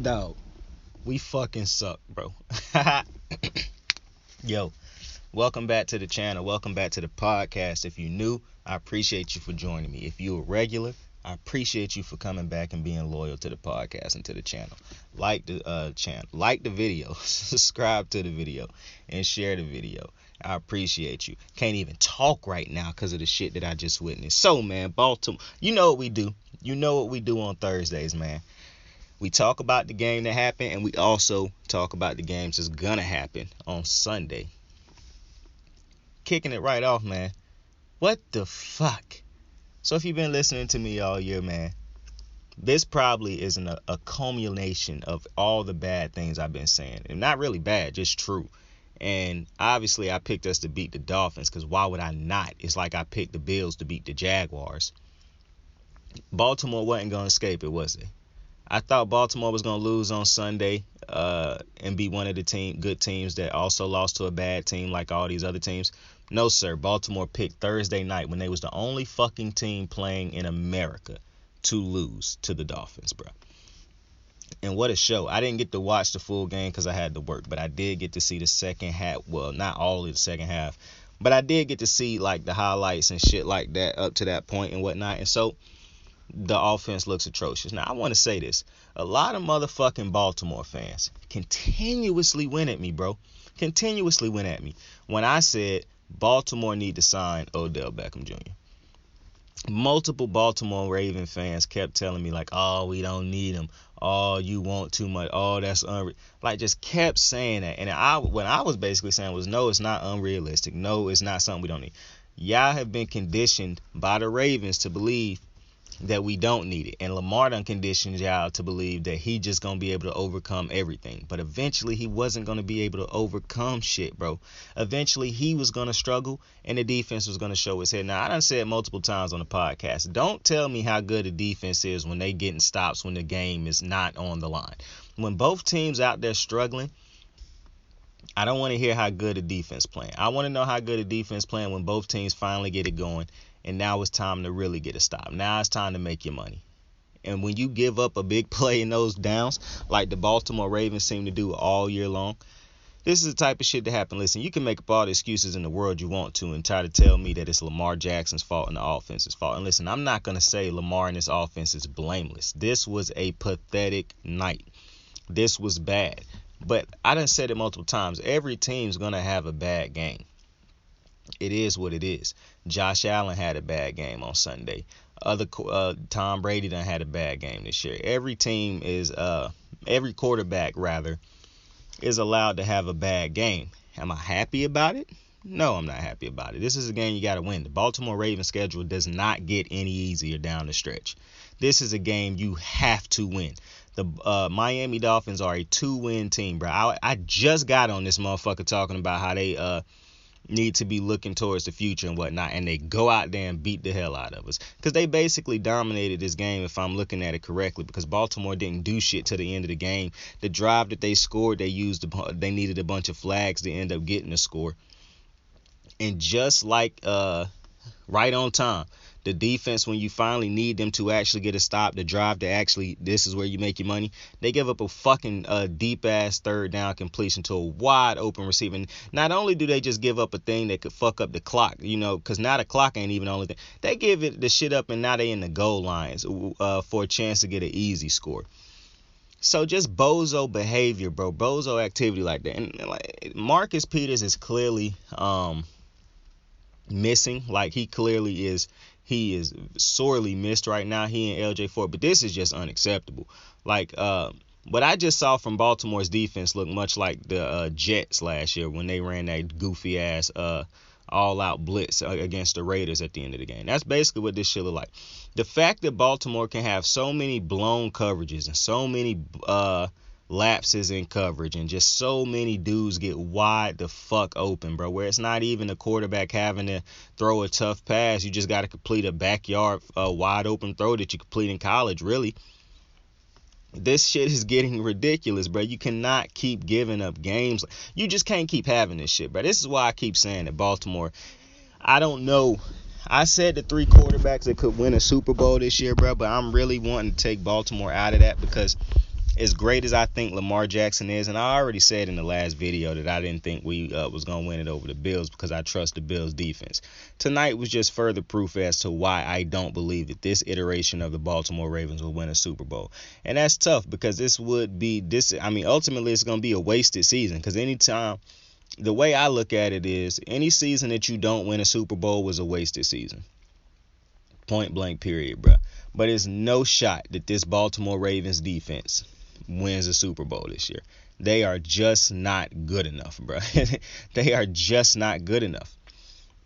Dog, we fucking suck, bro. Yo, welcome back to the channel. Welcome back to the podcast. If you're new, I appreciate you for joining me. If you're a regular, I appreciate you for coming back and being loyal to the podcast and to the channel. Like the channel, like the video, subscribe to the video, and share the video. I appreciate you. Can't even talk right now because of the shit that I just witnessed. So, man, Baltimore, you know what we do. You know what we do on Thursdays, man. We talk about the game that happened, and we also talk about the games that's gonna happen on Sunday. Kicking it right off, man. What the fuck? So if you've been listening to me all year, man, this probably isn't a culmination of all the bad things I've been saying. And not really bad, just true. And obviously I picked us to beat the Dolphins, because why would I not? It's like I picked the Bills to beat the Jaguars. Baltimore wasn't gonna escape it, was it? I thought Baltimore was going to lose on Sunday and be one of the good teams that also lost to a bad team like all these other teams. No, sir. Baltimore picked Thursday night when they was the only fucking team playing in America to lose to the Dolphins, bro. And what a show. I didn't get to watch the full game because I had to work, but I did get to see the second half. Well, not all of the second half, but I did get to see like the highlights and shit like that up to that point and whatnot. And so the offense looks atrocious. Now, I want to say this. A lot of motherfucking Baltimore fans continuously went at me, bro. Continuously went at me when I said Baltimore need to sign Odell Beckham Jr. Multiple Baltimore Raven fans kept telling me, like, oh, we don't need him. Oh, you want too much. Oh, that's like, just kept saying that. And what I was basically saying was, no, it's not unrealistic. No, it's not something we don't need. Y'all have been conditioned by the Ravens to believe that we don't need it, and Lamar done conditioned y'all to believe that he just gonna be able to overcome everything. But eventually he wasn't gonna be able to overcome shit, bro. Eventually he was gonna struggle, and the defense was gonna show his head. Now, I done said multiple times on the podcast, don't tell me how good the defense is when they getting stops when the game is not on the line. When both teams out there struggling, I don't want to hear how good the defense playing. I want to know how good the defense playing when both teams finally get it going. And now it's time to really get a stop. Now it's time to make your money. And when you give up a big play in those downs, like the Baltimore Ravens seem to do all year long, this is the type of shit that happen. Listen, you can make up all the excuses in the world you want to and try to tell me that it's Lamar Jackson's fault and the offense's fault. And listen, I'm not going to say Lamar and his offense is blameless. This was a pathetic night. This was bad. But I done said it multiple times. Every team's going to have a bad game. It is what it is. Josh Allen had a bad game on Sunday. Tom Brady done had a bad game this year. Every quarterback rather is allowed to have a bad game. Am I happy about it? No, I'm not happy about it. This is a game you got to win. The Baltimore Ravens schedule does not get any easier down the stretch. This is a game you have to win. The Miami Dolphins are a 2-win team, bro. I just got on this motherfucker talking about how they need to be looking towards the future and whatnot, and they go out there and beat the hell out of us because they basically dominated this game, if I'm looking at it correctly, because Baltimore didn't do shit to the end of the game. The drive that they scored, they needed a bunch of flags to end up getting the score, and just like right on time, the defense, when you finally need them to actually get a stop, the drive to actually, this is where you make your money, they give up a fucking deep-ass third down completion to a wide-open receiver. And not only do they just give up a thing that could fuck up the clock, because now the clock ain't even the only thing. They give it the shit up, and now they in the goal lines for a chance to get an easy score. So just bozo behavior, bro. Bozo activity like that. And like, Marcus Peters is clearly missing. Like, he clearly is. He is sorely missed right now. He and LJ Ford, but this is just unacceptable. Like, what I just saw from Baltimore's defense looked much like the Jets last year when they ran that goofy ass all-out blitz against the Raiders at the end of the game. That's basically what this shit look like. The fact that Baltimore can have so many blown coverages and so many lapses in coverage and just so many dudes get wide the fuck open, bro, where it's not even the quarterback having to throw a tough pass. You just got to complete a backyard wide open throw that you complete in college, really. This shit is getting ridiculous, bro. You cannot keep giving up games. You just can't keep having this shit, bro. This is why I keep saying that Baltimore, I don't know. I said the 3 quarterbacks that could win a Super Bowl this year, bro, but I'm really wanting to take Baltimore out of that because as great as I think Lamar Jackson is, and I already said in the last video that I didn't think we was going to win it over the Bills because I trust the Bills defense. Tonight was just further proof as to why I don't believe that this iteration of the Baltimore Ravens will win a Super Bowl. And that's tough because ultimately it's going to be a wasted season, because anytime, the way I look at it is, any season that you don't win a Super Bowl was a wasted season. Point blank period, bro. But it's no shot that this Baltimore Ravens defense wins a Super Bowl this year. They are just not good enough, bro. They are just not good enough.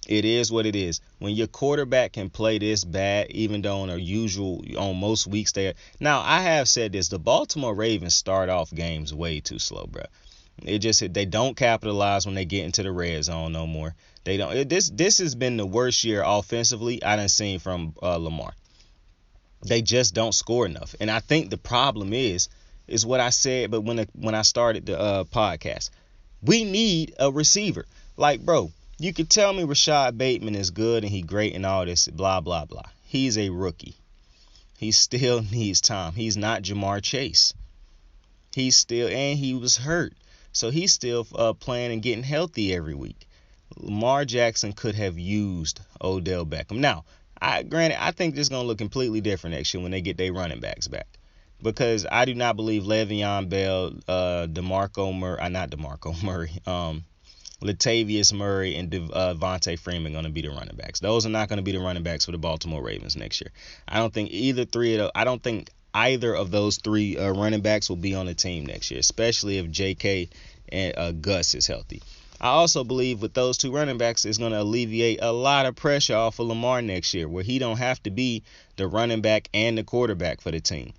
It is what it is. When your quarterback can play this bad, even though on most weeks Now, I have said this, the Baltimore Ravens start off games way too slow, bro. They don't capitalize when they get into the red zone no more. They don't. This has been the worst year offensively I done seen from Lamar. They just don't score enough, and I think the problem is what I said. But when I started the podcast, we need a receiver. Like, bro, you could tell me Rashad Bateman is good and he great and all this blah blah blah. He's a rookie. He still needs time. He's not Jamar Chase. He was hurt. So he's still playing and getting healthy every week. Lamar Jackson could have used Odell Beckham. Now, granted, I think this is going to look completely different next year when they get their running backs back. Because I do not believe Le'Veon Bell, Latavius Murray, and Devontae Freeman are going to be the running backs. Those are not going to be the running backs for the Baltimore Ravens next year. I don't think either of those three running backs will be on the team next year, especially if J.K. and Gus is healthy. I also believe with those two running backs, it's going to alleviate a lot of pressure off of Lamar next year, where he don't have to be the running back and the quarterback for the team.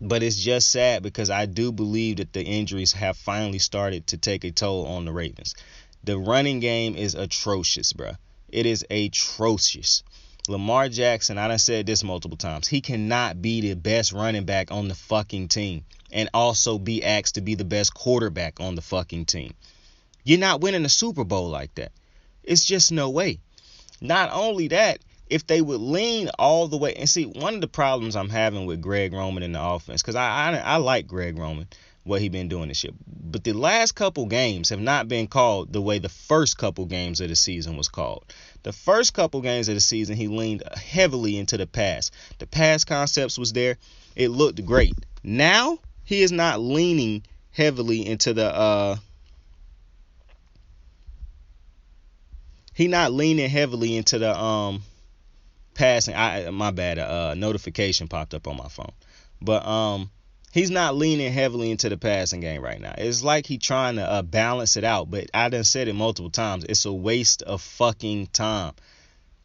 But it's just sad because I do believe that the injuries have finally started to take a toll on the Ravens. The running game is atrocious, bro. It is atrocious. Lamar Jackson, I done said this multiple times, he cannot be the best running back on the fucking team and also be asked to be the best quarterback on the fucking team. You're not winning a Super Bowl like that. It's just no way. Not only that, if they would lean all the way, and see, one of the problems I'm having with Greg Roman in the offense, because I like Greg Roman, what he been doing this year, but the last couple games have not been called the way the first couple games of the season was called. The first couple games of the season, he leaned heavily into the pass. The pass concepts was there. It looked great. Now, he is not leaning heavily into the passing. My bad. Notification popped up on my phone. But he's not leaning heavily into the passing game right now. It's like he's trying to balance it out. But I done said it multiple times. It's a waste of fucking time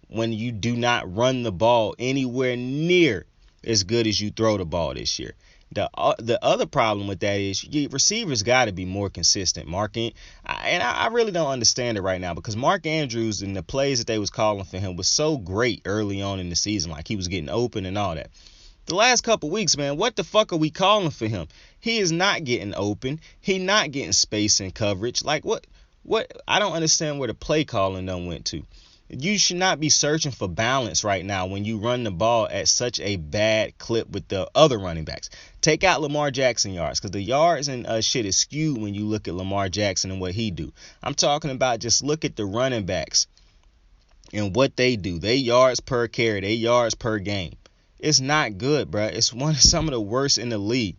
when you do not run the ball anywhere near as good as you throw the ball this year. The other problem with that is your receivers got to be more consistent. I really don't understand it right now, because Mark Andrews and the plays that they was calling for him was so great early on in the season. Like, he was getting open and all that. The last couple weeks, man, what the fuck are we calling for him? He is not getting open. He not getting space and coverage. Like, what? I don't understand where the play calling done went to. You should not be searching for balance right now when you run the ball at such a bad clip with the other running backs. Take out Lamar Jackson yards, because the yards and shit is skewed when you look at Lamar Jackson and what he do. I'm talking about just look at the running backs and what they do. They yards per carry, they yards per game. It's not good, bro. It's some of the worst in the league.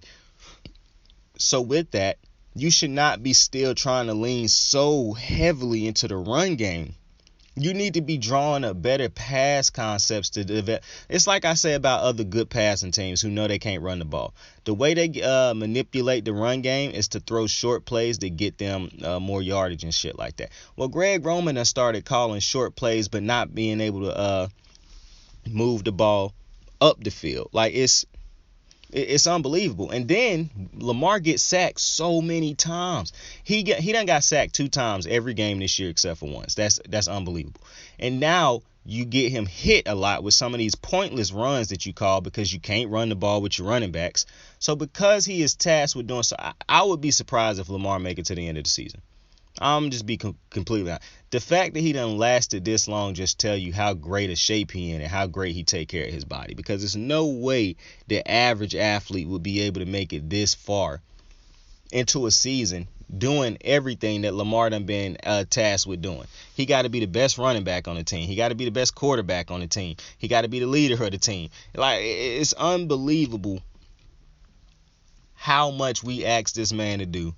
So with that, you should not be still trying to lean so heavily into the run game. You need to be drawing up better pass concepts to develop. It's like I say about other good passing teams who know they can't run the ball. The way they manipulate the run game is to throw short plays to get them more yardage and shit like that. Well, Greg Roman has started calling short plays but not being able to move the ball up the field. Like, it's unbelievable. And then Lamar gets sacked so many times. He done got sacked 2 times every game this year except for once. That's unbelievable. And now you get him hit a lot with some of these pointless runs that you call because you can't run the ball with your running backs. So because he is tasked with doing so, I would be surprised if Lamar make it to the end of the season. I'm just be completely honest. The fact that he done lasted this long just tell you how great a shape he in and how great he take care of his body. Because there's no way the average athlete would be able to make it this far into a season doing everything that Lamar done been tasked with doing. He got to be the best running back on the team. He got to be the best quarterback on the team. He got to be the leader of the team. Like, it's unbelievable how much we ask this man to do.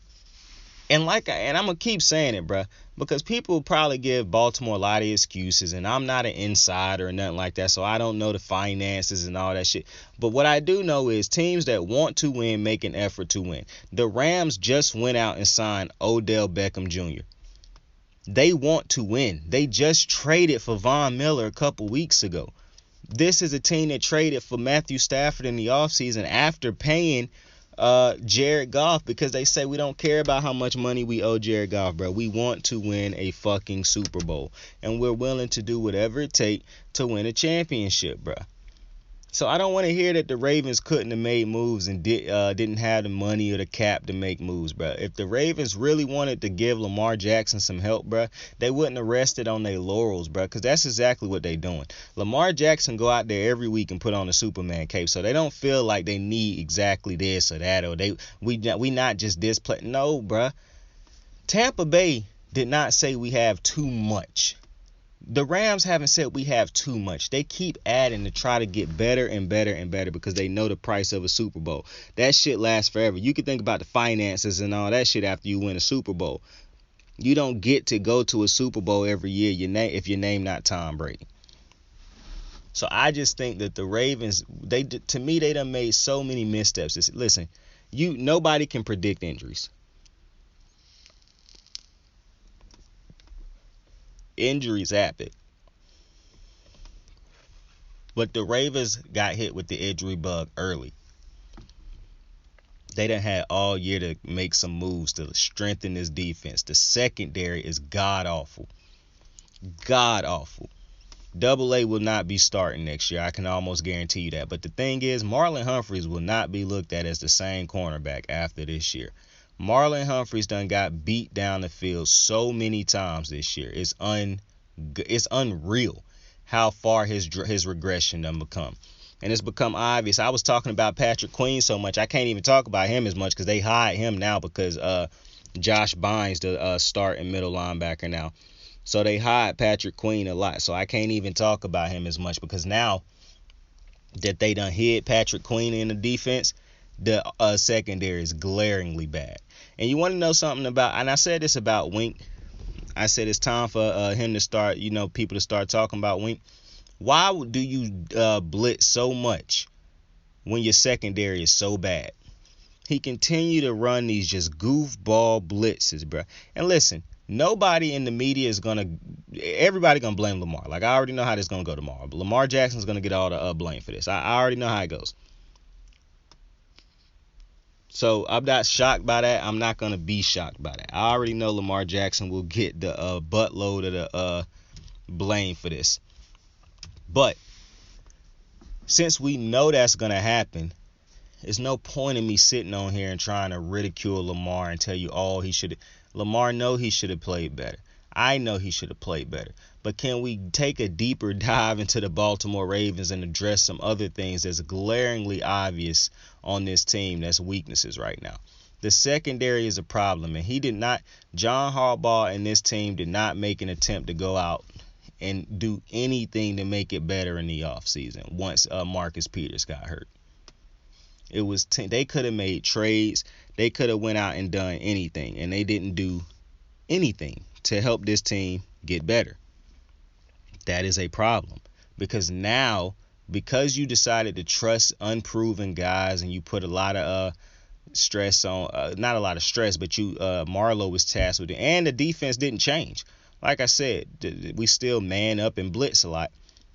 And I'm gonna keep saying it, bro, because people probably give Baltimore a lot of excuses, and I'm not an insider or nothing like that, so I don't know the finances and all that shit. But what I do know is teams that want to win make an effort to win. The Rams just went out and signed Odell Beckham Jr. They want to win. They just traded for Von Miller a couple weeks ago. This is a team that traded for Matthew Stafford in the offseason after paying Jared Goff, because they say we don't care about how much money we owe Jared Goff, bro. We want to win a fucking Super Bowl, and we're willing to do whatever it takes to win a championship, bro. So I don't want to hear that the Ravens couldn't have made moves and didn't have the money or the cap to make moves, bro. If the Ravens really wanted to give Lamar Jackson some help, bro, they wouldn't have rested on their laurels, bro, because that's exactly what they doing. Lamar Jackson go out there every week and put on a Superman cape, so they don't feel like they need exactly this or that, or we not just this play. No, bro. Tampa Bay did not say we have too much. The Rams haven't said we have too much. They keep adding to try to get better and better and better because they know the price of a Super Bowl. That shit lasts forever. You can think about the finances and all that shit after you win a Super Bowl. You don't get to go to a Super Bowl every year if your name not Tom Brady. So I just think that the Ravens, to me, they done made so many missteps. Listen, nobody can predict injuries. Injuries happen. But the Ravens got hit with the injury bug early. They done had all year to make some moves to strengthen this defense. The secondary is god-awful. God-awful. Double A will not be starting next year. I can almost guarantee you that. But the thing is, Marlon Humphreys will not be looked at as the same cornerback after this year. Marlon Humphreys done got beat down the field so many times this year. It's unreal how far his regression done become. And it's become obvious. I was talking about Patrick Queen so much, I can't even talk about him as much because they hide him now because Josh Bynes, the starting middle linebacker now. So they hide Patrick Queen a lot. So I can't even talk about him as much because now that they done hid Patrick Queen in the defense, the secondary is glaringly bad. And you want to know something about, and I said this about Wink. I said it's time for him to start, people to start talking about Wink. Why do you blitz so much when your secondary is so bad? He continue to run these just goofball blitzes, bro. And listen, nobody in the media is everybody gonna blame Lamar. Like, I already know how this gonna go tomorrow. But Lamar Jackson's gonna get all the blame for this. I already know how it goes. So I'm not shocked by that. I'm not going to be shocked by that. I already know Lamar Jackson will get the buttload of the blame for this. But since we know that's going to happen, there's no point in me sitting on here and trying to ridicule Lamar and tell you, Lamar know he should have played better. I know he should have played better. But can we take a deeper dive into the Baltimore Ravens and address some other things that's glaringly obvious on this team that's weaknesses right now? The secondary is a problem, and John Harbaugh and this team did not make an attempt to go out and do anything to make it better in the offseason once Marcus Peters got hurt. They could have made trades. They could have went out and done anything, and they didn't do anything to help this team get better. That is a problem because you decided to trust unproven guys and you put a lot of stress on, not a lot of stress, but Marlowe was tasked with it, and the defense didn't change. Like I said, we still man up and blitz a lot.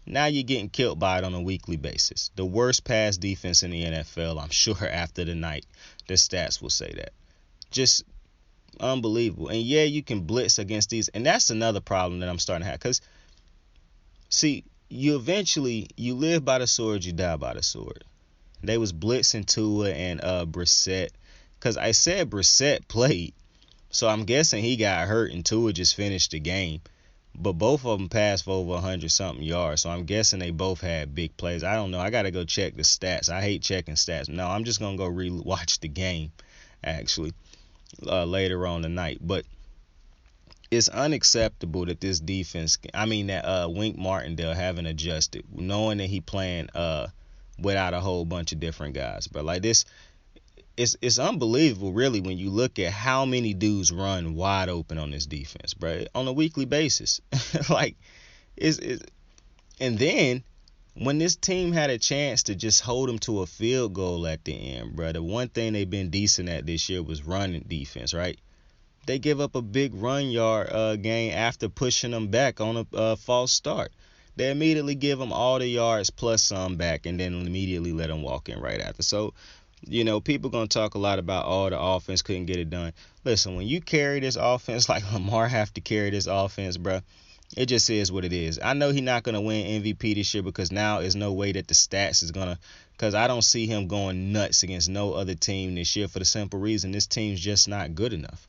Now you're getting killed by it on a weekly basis. The worst pass defense in the NFL, I'm sure after the night, the stats will say that. Just unbelievable. And yeah, you can blitz against these, and that's another problem that I'm starting to have. Because, see, you live by the sword, you die by the sword. They was blitzing Tua and Brissett. Because I said Brissett played. So I'm guessing he got hurt and Tua just finished the game. But both of them passed for over 100-something yards. So I'm guessing they both had big plays. I don't know. I got to go check the stats. I hate checking stats. No, I'm just going to go watch the game, actually, later on tonight. But it's unacceptable that this defense, that Wink Martindale haven't adjusted, knowing that he playing without a whole bunch of different guys. But like this, it's unbelievable, really, when you look at how many dudes run wide open on this defense, bro, on a weekly basis. Like, and then when this team had a chance to just hold them to a field goal at the end, bro, the one thing they've been decent at this year was running defense, right? They give up a big run yard gain after pushing them back on a false start. They immediately give them all the yards plus some back, and then immediately let them walk in right after. So, people going to talk a lot about, the offense couldn't get it done. Listen, when you carry this offense like Lamar have to carry this offense, bro, it just is what it is. I know he's not going to win MVP this year because now there's no way that the stats is going to, because I don't see him going nuts against no other team this year for the simple reason this team's just not good enough.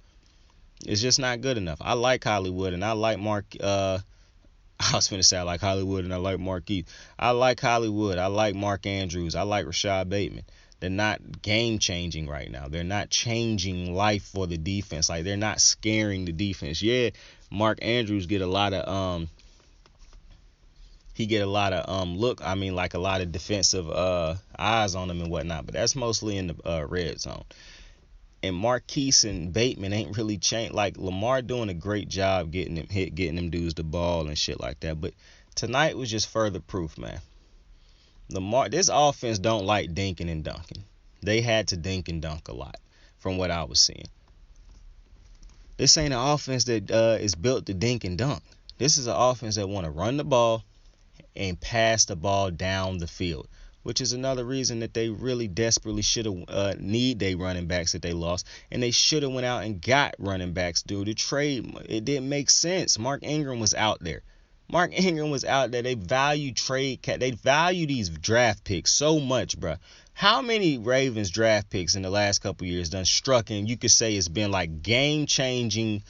It's just not good enough. I like Hollywood and I like I was finna say I like Hollywood and I like Marquise. I like Hollywood. I like Mark Andrews. I like Rashad Bateman. They're not game-changing right now. They're not changing life for the defense. Like, they're not scaring the defense. Yeah, Mark Andrews get a lot of a lot of defensive eyes on him and whatnot, but that's mostly in the red zone. And Marquise and Bateman ain't really changed. Like, Lamar doing a great job getting them dudes the ball and shit like that. But tonight was just further proof, man. Lamar, this offense don't like dinking and dunking. They had to dink and dunk a lot from what I was seeing. This ain't an offense that is built to dink and dunk. This is an offense that want to run the ball and pass the ball down the field, which is another reason that they really desperately should have need their running backs that they lost, and they should have went out and got running backs due to trade. It didn't make sense. Mark Ingram was out there. They value they value these draft picks so much, bro. How many Ravens draft picks in the last couple years done struck, and you could say it's been like game-changing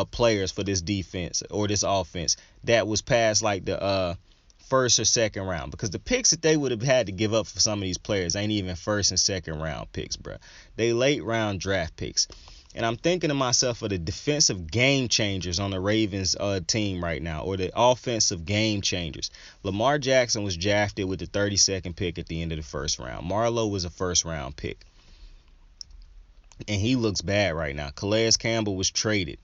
players for this defense or this offense that was past like the first or second round? Because the picks that they would have had to give up for some of these players ain't even first and second round picks, bro. They late round draft picks. And I'm thinking to myself of the defensive game changers on the Ravens team right now, or the offensive game changers. Lamar Jackson was drafted with the 32nd pick at the end of the first round. Marlowe was a first round pick, and he looks bad right now. Calais Campbell was traded.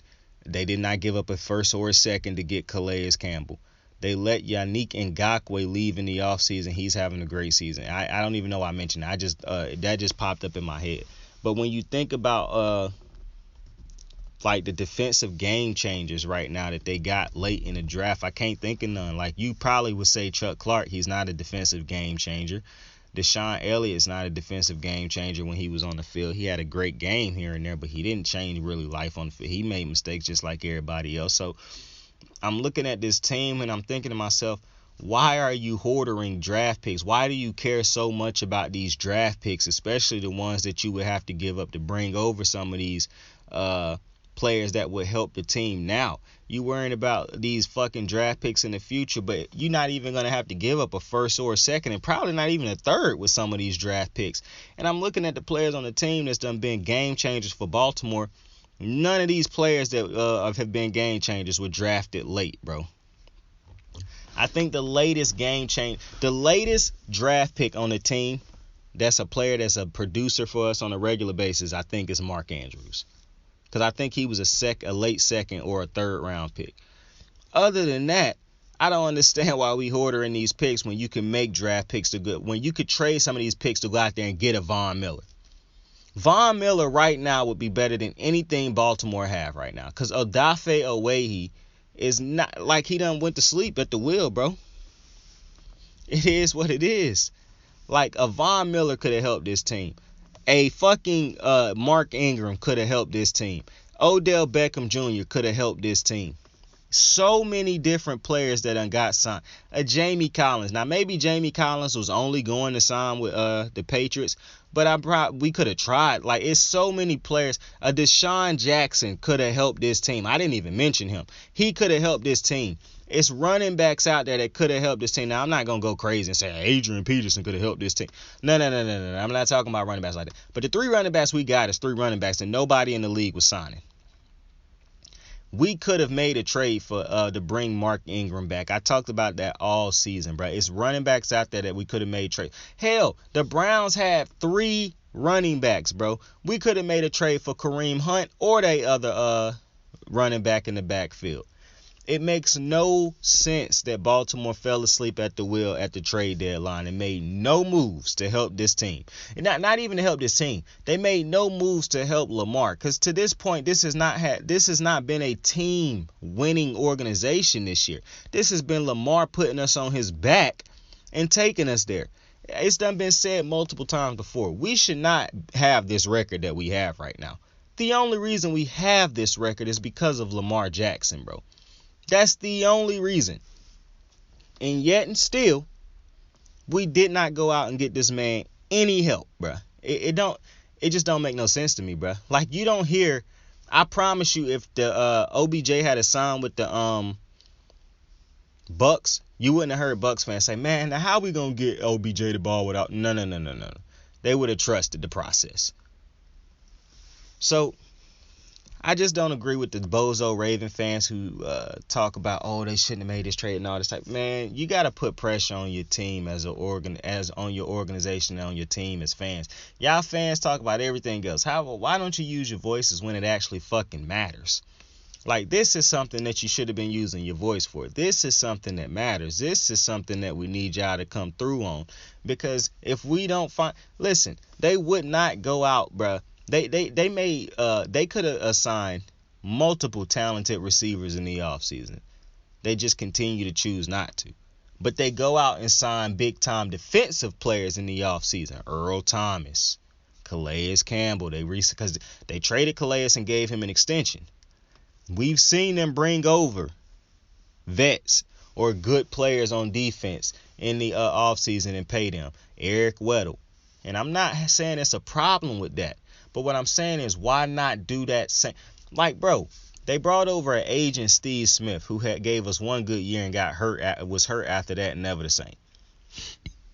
They did not give up a first or a second to get Calais Campbell. They let Yannick Ngakoue leave in the offseason. He's having a great season. I don't even know why I mentioned it. That just popped up in my head. But when you think about like the defensive game changers right now that they got late in the draft, I can't think of none. Like, you probably would say Chuck Clark. He's not a defensive game changer. Deshaun Elliott's not a defensive game changer when he was on the field. He had a great game here and there, but he didn't change really life on the field. He made mistakes just like everybody else. So I'm looking at this team and I'm thinking to myself, why are you hoarding draft picks? Why do you care so much about these draft picks, especially the ones that you would have to give up to bring over some of these players that would help the team now? You worrying about these fucking draft picks in the future, but you're not even going to have to give up a first or a second, and probably not even a third with some of these draft picks. And I'm looking at the players on the team that's done been game changers for Baltimore. None of these players that have been game changers were drafted late, bro. I think the latest draft pick on the team that's a player that's a producer for us on a regular basis, I think is Mark Andrews. Because I think he was a late second or a third round pick. Other than that, I don't understand why we hoarding these picks when you can make draft picks to good. When you could trade some of these picks to go out there and get a Von Miller. Von Miller right now would be better than anything Baltimore have right now. Because Odafe Owehi is not like he done went to sleep at the wheel, bro. It is what it is. Like, a Von Miller could have helped this team. A fucking Mark Ingram could have helped this team. Odell Beckham Jr. could have helped this team. So many different players that done got signed. Jamie Collins. Now maybe Jamie Collins was only going to sign with the Patriots, but we could have tried. Like, it's so many players. Deshaun Jackson could have helped this team. I didn't even mention him. He could have helped this team. It's running backs out there that could have helped this team. Now I'm not gonna go crazy and say Adrian Peterson could have helped this team. No. I'm not talking about running backs like that. But the 3 running backs we got is 3 running backs that nobody in the league was signing. We could have made a trade for to bring Mark Ingram back. I talked about that all season, bro. It's running backs out there that we could have made trade. Hell, the Browns had 3 running backs, bro. We could have made a trade for Kareem Hunt or they other running back in the backfield. It makes no sense that Baltimore fell asleep at the wheel at the trade deadline and made no moves to help this team. And not even to help this team. They made no moves to help Lamar. Because to this point, this has not been a team winning organization this year. This has been Lamar putting us on his back and taking us there. It's done been said multiple times before. We should not have this record that we have right now. The only reason we have this record is because of Lamar Jackson, bro. That's the only reason. And yet and still, we did not go out and get this man any help, bruh. It just don't make no sense to me, bruh. Like, you don't hear, I promise you, if the OBJ had a sign with the Bucks, you wouldn't have heard Bucks fans say, man, now how we gonna get OBJ the ball without, no. They would have trusted the process. So I just don't agree with the bozo Raven fans who talk about, oh, they shouldn't have made this trade and all this type. Man, you got to put pressure on your team as on your organization and on your team as fans. Y'all fans talk about everything else. However, why don't you use your voices when it actually fucking matters? Like, this is something that you should have been using your voice for. This is something that matters. This is something that we need y'all to come through on. Because if we don't listen, they would not go out, bruh. They could have assigned multiple talented receivers in the offseason. They just continue to choose not to. But they go out and sign big-time defensive players in the offseason. Earl Thomas, Calais Campbell. Because they traded Calais and gave him an extension. We've seen them bring over vets or good players on defense in the offseason and pay them. Eric Weddle. And I'm not saying it's a problem with that. But what I'm saying is, why not do that same? Like, bro, they brought over an agent, Steve Smith, who gave us one good year and was hurt after that and never the same.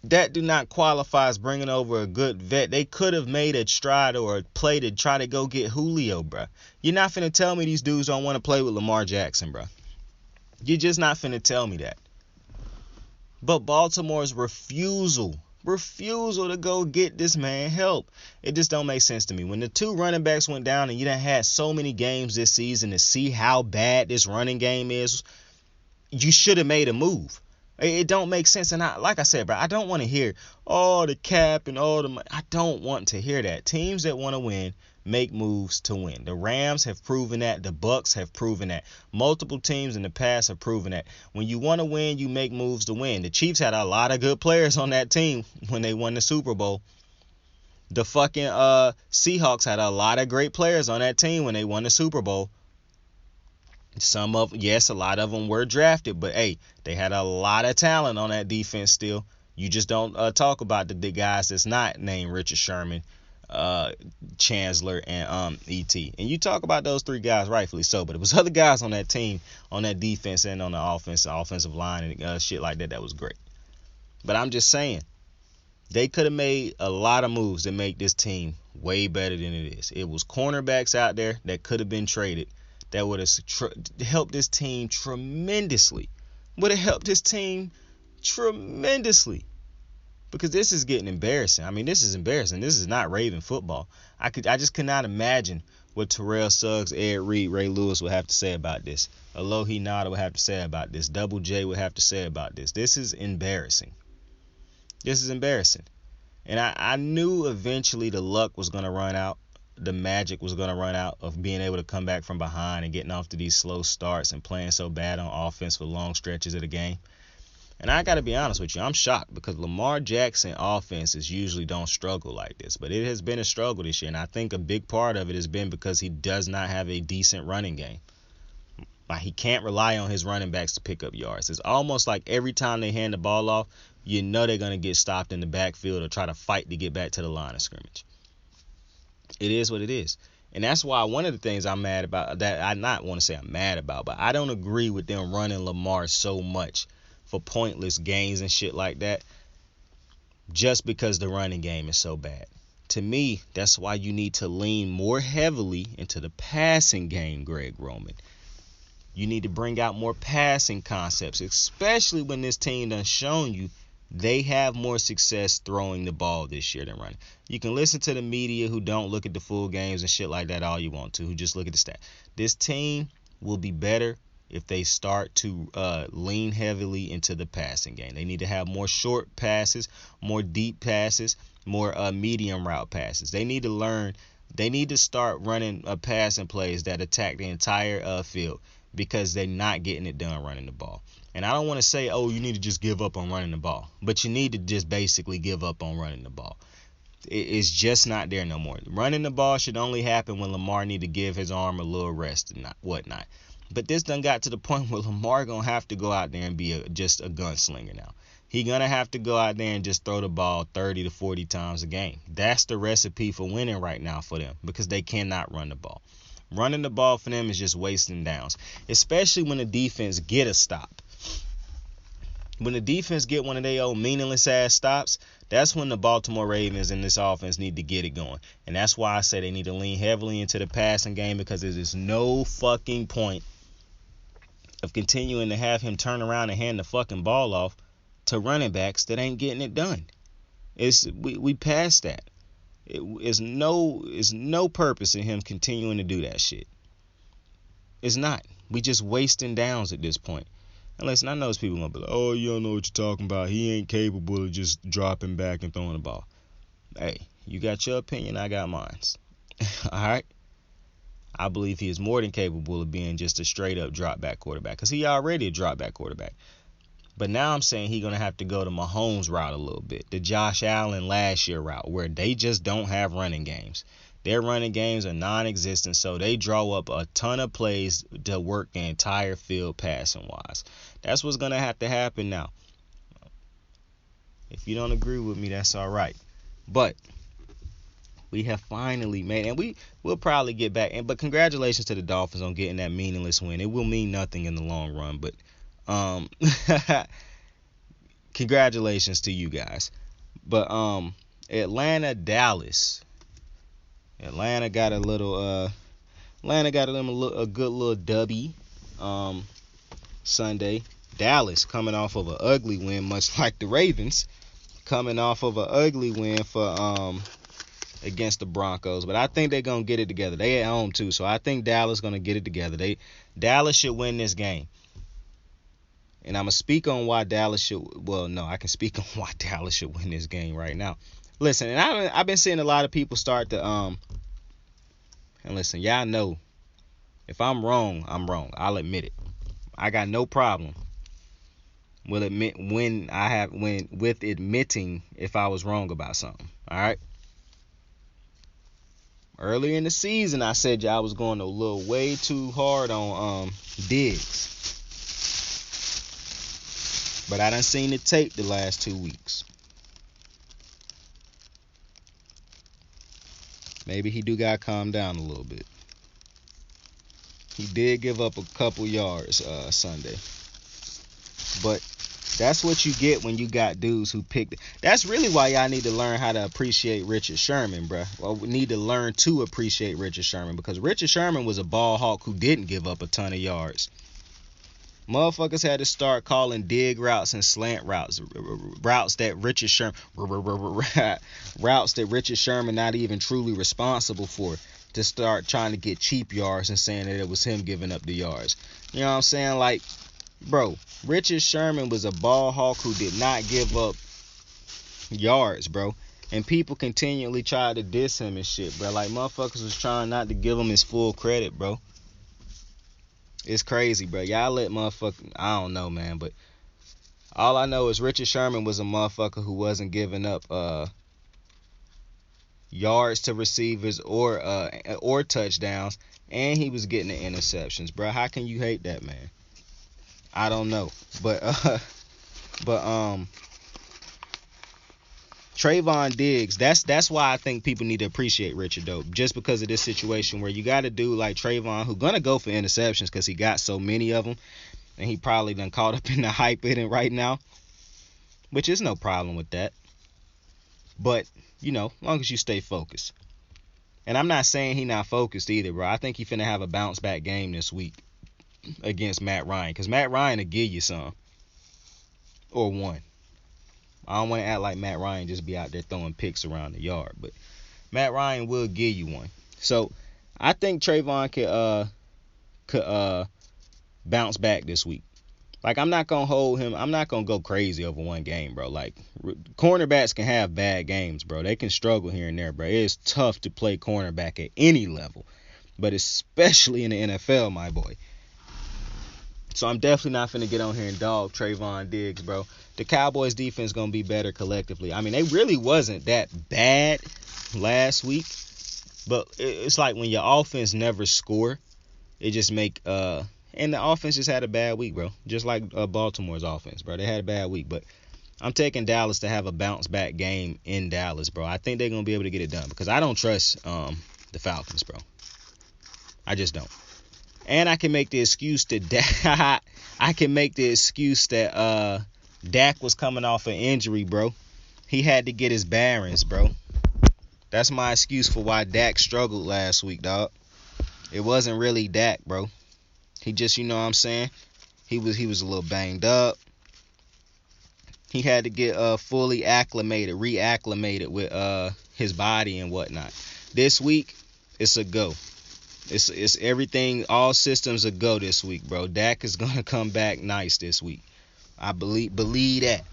That do not qualify as bringing over a good vet. They could have made a stride or a play to try to go get Julio, bro. You're not finna tell me these dudes don't want to play with Lamar Jackson, bro. You're just not finna tell me that. But Baltimore's refusal to go get this man help. It just don't make sense to me. When the 2 running backs went down and you done had so many games this season to see how bad this running game is, you should have made a move. It don't make sense. And like I said, bro, I don't want to hear all the cap and all the money. I don't want to hear that. Teams that want to win make moves to win. The Rams have proven that. The Bucks have proven that. Multiple teams in the past have proven that. When you want to win, you make moves to win. The Chiefs had a lot of good players on that team when they won the Super Bowl. The fucking Seahawks had a lot of great players on that team when they won the Super Bowl. A lot of them were drafted, but hey, they had a lot of talent on that defense still. You just don't talk about the guys that's not named Richard Sherman, Chancellor, and E.T. And you talk about those 3 guys, rightfully so, but it was other guys on that team, on that defense and on the offensive line and shit like that was great. But I'm just saying, they could have made a lot of moves to make this team way better than it is. It was cornerbacks out there that could have been traded that would have helped this team tremendously. Because this is getting embarrassing. I mean, this is embarrassing. This is not Raven football. I just could not imagine what Terrell Suggs, Ed Reed, Ray Lewis would have to say about this. Alohi Nada would have to say about this. Double J would have to say about this. This is embarrassing. And I knew eventually the luck was going to run out. The magic was going to run out of being able to come back from behind and getting off to these slow starts and playing so bad on offense for long stretches of the game. And I got to be honest with you, I'm shocked because Lamar Jackson offenses usually don't struggle like this. But it has been a struggle this year, and I think a big part of it has been because he does not have a decent running game. Like, he can't rely on his running backs to pick up yards. It's almost like every time they hand the ball off, you know they're going to get stopped in the backfield or try to fight to get back to the line of scrimmage. It is what it is. And that's why one of the things I'm mad about, that I not want to say I'm mad about, but I don't agree with them running Lamar so much for pointless gains and shit like that, just because the running game is so bad. To me, that's why you need to lean more heavily into the passing game, Greg Roman. You need to bring out more passing concepts, especially when this team done shown you they have more success throwing the ball this year than running. You can listen to the media who don't look at the full games and shit like that all you want to, who just look at the stat. This team will be better if they start to lean heavily into the passing game. They need to have more short passes, more deep passes, more medium route passes. They need to learn. They need to start running passing plays that attack the entire field, because they're not getting it done running the ball. And I don't want to say, oh, you need to just give up on running the ball, but you need to just basically give up on running the ball. It's just not there no more. Running the ball should only happen when Lamar need to give his arm a little rest and whatnot. But this done got to the point where Lamar going to have to go out there and be just a gunslinger now. He going to have to go out there and just throw the ball 30 to 40 times a game. That's the recipe for winning right now for them, because they cannot run the ball. Running the ball for them is just wasting downs, especially when the defense get a stop. When the defense get one of their old meaningless ass stops, that's when the Baltimore Ravens and this offense need to get it going. And that's why I say they need to lean heavily into the passing game, because there is no fucking point of continuing to have him turn around and hand the fucking ball off to running backs that ain't getting it done. We passed that. It's no purpose in him continuing to do that shit. It's not. We just wasting downs at this point. And listen, I know those people gonna be like, oh, you don't know what you're talking about. He ain't capable of just dropping back and throwing the ball. Hey, you got your opinion, I got mine. Alright? I believe he is more than capable of being just a straight up drop back quarterback, because he already a drop back quarterback. But now I'm saying he's going to have to go to Mahomes' route a little bit, the Josh Allen last year route, where they just don't have running games. Their running games are non-existent, so they draw up a ton of plays to work the entire field passing-wise. That's what's going to have to happen now. If you don't agree with me, that's all right. But we have finally made, and we'll probably get back. But congratulations to the Dolphins on getting that meaningless win. It will mean nothing in the long run, but congratulations to you guys. But Atlanta got a good little dubby Sunday. Dallas coming off of an ugly win, much like the Ravens, coming off of an ugly win for against the Broncos. But I think they're gonna get it together. They at home too, so I think Dallas gonna get it together. Dallas should win this game. And I'm going to speak on why Dallas should, well, no, I can speak on why Dallas should win this game right now. Listen, and I've been seeing a lot of people start to, and listen, y'all know, if I'm wrong, I'm wrong. I'll admit it. I got no problem with admitting if I was wrong about something. All right? Earlier in the season, I said y'all was going a little way too hard on Diggs. But I done seen the tape the last 2 weeks. Maybe he do got to calm down a little bit. He did give up a couple yards Sunday. But that's what you get when you got dudes who picked it. That's really why y'all need to learn how to appreciate Richard Sherman, bruh. Well, we need to learn to appreciate Richard Sherman, because Richard Sherman was a ball hawk who didn't give up a ton of yards. Motherfuckers had to start calling dig routes and slant routes that Richard Sherman not even truly responsible for, to start trying to get cheap yards and saying that it was him giving up the yards. You know what I'm saying? Like, bro, Richard Sherman was a ball hawk who did not give up yards, bro. And people continually tried to diss him and shit, bro. Like, motherfuckers was trying not to give him his full credit, bro. It's crazy, bro. Y'all let motherfucker, I don't know, man, but all I know is Richard Sherman was a motherfucker who wasn't giving up yards to receivers or touchdowns, and he was getting the interceptions, bro. How can you hate that, man? I don't know, but Trayvon Diggs, that's why I think people need to appreciate Richard Dope, just because of this situation where you got a dude like Trayvon who gonna go for interceptions because he got so many of them, and he probably done caught up in the hype in it right now, which is no problem with that. But as long as you stay focused. And I'm not saying he not focused either, bro. I think he finna have a bounce back game this week against Matt Ryan, because Matt Ryan will give you some or one. I don't want to act like Matt Ryan just be out there throwing picks around the yard, but Matt Ryan will give you one. So I think Trayvon could bounce back this week. Like, I'm not gonna hold him. I'm not gonna go crazy over one game, bro. Like, cornerbacks can have bad games, bro. They can struggle here and there, bro. It is tough to play cornerback at any level, but especially in the NFL, my boy. So I'm definitely not finna get on here and dog Trayvon Diggs, bro. The Cowboys defense gonna be better collectively. I mean, they really wasn't that bad last week, but it's like when your offense never score, it just make and the offense just had a bad week, bro. Just like Baltimore's offense, bro. They had a bad week, but I'm taking Dallas to have a bounce back game in Dallas, bro. I think they're gonna be able to get it done because I don't trust the Falcons, bro. I just don't. And I can make the excuse that Dak was coming off an injury, bro. He had to get his bearings, bro. That's my excuse for why Dak struggled last week, dog. It wasn't really Dak, bro. He just, you know what I'm saying? He was a little banged up. He had to get fully reacclimated with his body and whatnot. This week, it's a go. It's everything, all systems a go this week, bro. Dak is gonna come back nice this week. I believe that.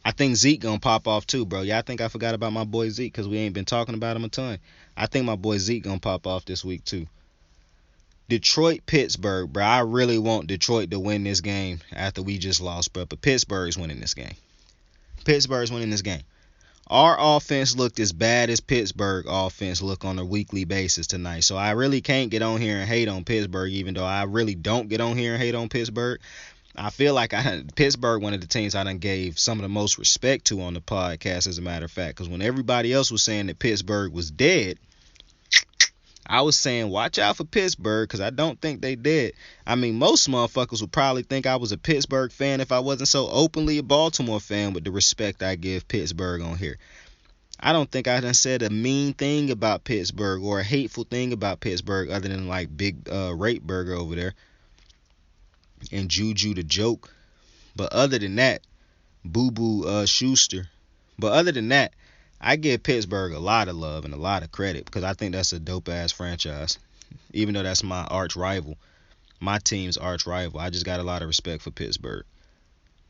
I think Zeke gonna pop off too, bro. Yeah, I think I forgot about my boy Zeke because we ain't been talking about him a ton. I think my boy Zeke gonna pop off this week too. Detroit, Pittsburgh, bro. I really want Detroit to win this game after we just lost, bro. But Pittsburgh's winning this game. Our offense looked as bad as Pittsburgh offense look on a weekly basis tonight. So I really can't get on here and hate on Pittsburgh, even though I really don't get on here and hate on Pittsburgh. I feel like Pittsburgh, one of the teams I done gave some of the most respect to on the podcast, as a matter of fact. Because when everybody else was saying that Pittsburgh was dead, I was saying, watch out for Pittsburgh, because I don't think they dead. I mean, most motherfuckers would probably think I was a Pittsburgh fan if I wasn't so openly a Baltimore fan with the respect I give Pittsburgh on here. I don't think I done said a mean thing about Pittsburgh or a hateful thing about Pittsburgh other than like Big Rape Burger over there and Juju the Joke. But other than that, Boo Boo Schuster. But other than that, I give Pittsburgh a lot of love and a lot of credit because I think that's a dope-ass franchise. Even though that's my arch rival, my team's arch rival, I just got a lot of respect for Pittsburgh.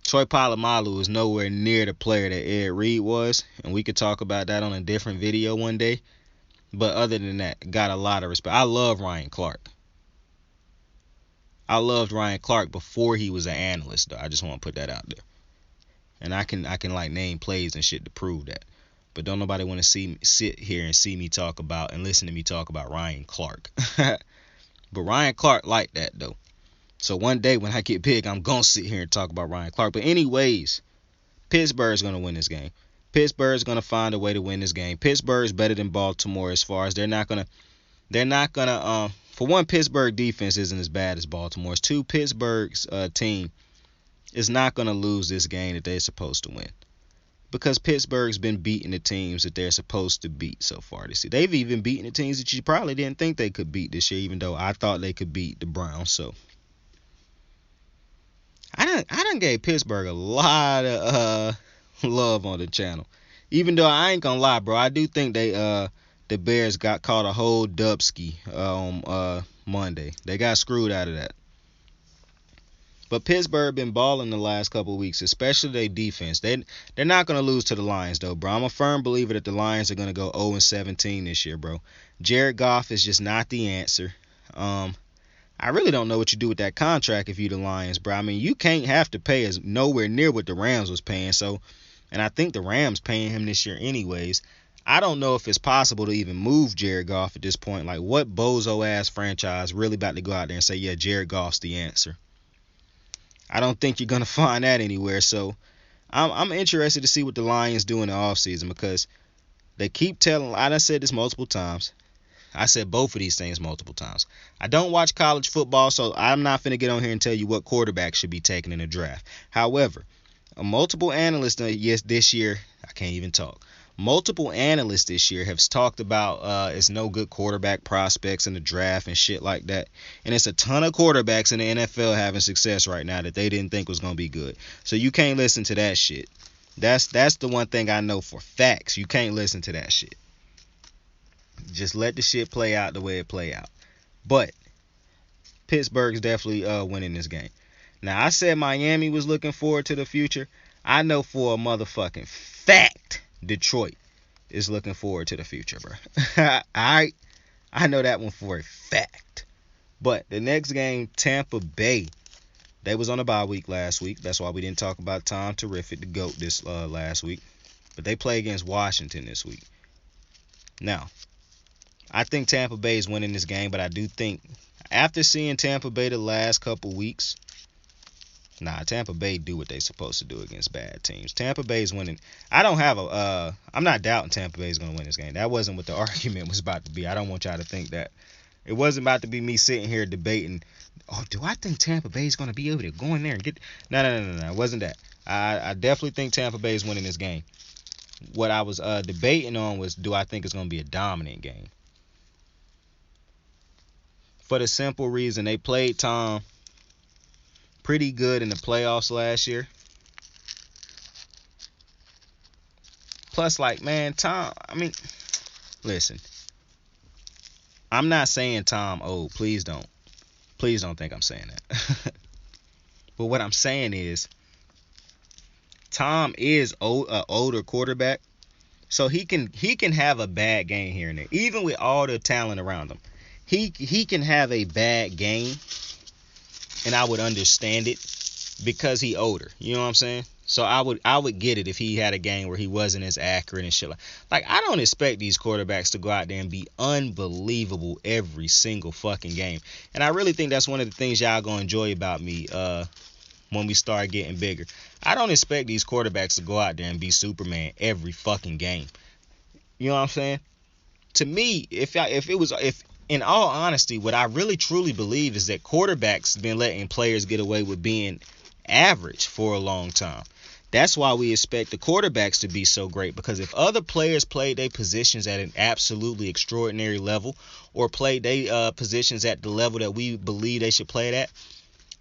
Troy Polamalu is nowhere near the player that Ed Reed was, and we could talk about that on a different video one day. But other than that, got a lot of respect. I love Ryan Clark. I loved Ryan Clark before he was an analyst, though. I just want to put that out there. And I can like name plays and shit to prove that. But don't nobody want to sit here and see me talk about and listen to me talk about Ryan Clark. But Ryan Clark like that, though. So one day when I get big, I'm going to sit here and talk about Ryan Clark. But anyways, Pittsburgh's going to win this game. Pittsburgh's going to find a way to win this game. Pittsburgh's better than Baltimore as far as they're not going to, for one, Pittsburgh defense isn't as bad as Baltimore's. Two, Pittsburgh's team is not going to lose this game that they're supposed to win. Because Pittsburgh's been beating the teams that they're supposed to beat so far this year. They've even beaten the teams that you probably didn't think they could beat this year, even though I thought they could beat the Browns. So I done gave Pittsburgh a lot of love on the channel. Even though I ain't gonna lie, bro, I do think the Bears got caught a whole dubski on Monday. They got screwed out of that. But Pittsburgh been balling the last couple of weeks, especially their defense. They're not going to lose to the Lions, though, bro. I'm a firm believer that the Lions are going to go 0-17 this year, bro. Jared Goff is just not the answer. I really don't know what you do with that contract if you're the Lions, bro. I mean, you can't have to pay as nowhere near what the Rams was paying. So, and I think the Rams paying him this year anyways. I don't know if it's possible to even move Jared Goff at this point. Like, what bozo-ass franchise really about to go out there and say, yeah, Jared Goff's the answer? I don't think you're going to find that anywhere. So I'm interested to see what the Lions do in the offseason, because they keep telling, I done said this multiple times. I said both of these things multiple times. I don't watch college football, so I'm not finna get on here and tell you what quarterback should be taken in the draft. However, multiple analysts this year, I can't even talk. Multiple analysts this year have talked about it's no good quarterback prospects in the draft and shit like that. And it's a ton of quarterbacks in the NFL having success right now that they didn't think was going to be good. So you can't listen to that shit. That's the one thing I know for facts. You can't listen to that shit. Just let the shit play out the way it play out. But Pittsburgh's definitely winning this game. Now, I said Miami was looking forward to the future. I know for a motherfucking fact Detroit is looking forward to the future, bro. Alright? I know that one for a fact. But the next game, Tampa Bay. They was on a bye week last week. That's why we didn't talk about Tom Terrific, the GOAT, this last week. But they play against Washington this week. Now, I think Tampa Bay is winning this game, but I do think after seeing Tampa Bay the last couple weeks, Tampa Bay do what they supposed to do against bad teams. Tampa Bay is winning. I'm not doubting Tampa Bay is going to win this game. That wasn't what the argument was about to be. I don't want y'all to think that. It wasn't about to be me sitting here debating, do I think Tampa Bay is going to be able to go in there and get... No. It wasn't that. I definitely think Tampa Bay is winning this game. What I was debating on was, do I think it's going to be a dominant game? For the simple reason, they played Tom pretty good in the playoffs last year. Plus, Tom, listen. I'm not saying Tom old. Please don't think I'm saying that. But what I'm saying is, Tom is an older quarterback, so he can have a bad game here and there, even with all the talent around him. He can have a bad game, and I would understand it because he older. You know what I'm saying? So I would get it if he had a game where he wasn't as accurate and shit. Like, I don't expect these quarterbacks to go out there and be unbelievable every single fucking game. And I really think that's one of the things y'all gonna enjoy about me when we start getting bigger. I don't expect these quarterbacks to go out there and be Superman every fucking game. You know what I'm saying? To me, if in all honesty, what I really truly believe is that quarterbacks been letting players get away with being average for a long time. That's why we expect the quarterbacks to be so great, because if other players played their positions at an absolutely extraordinary level, or played their positions at the level that we believe they should play it at,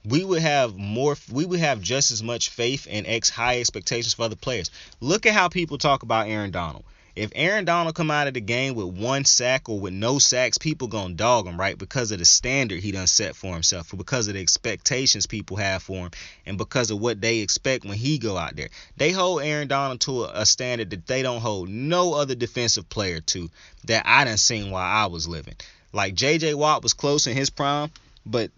we would have just as much faith and high expectations for other players. Look at how people talk about Aaron Donald. If Aaron Donald come out of the game with one sack or with no sacks, people gonna dog him, right? Because of the standard he done set for himself, or because of the expectations people have for him, and because of what they expect when he go out there. They hold Aaron Donald to a standard that they don't hold no other defensive player to, that I done seen while I was living. Like, J.J. Watt was close in his prime, but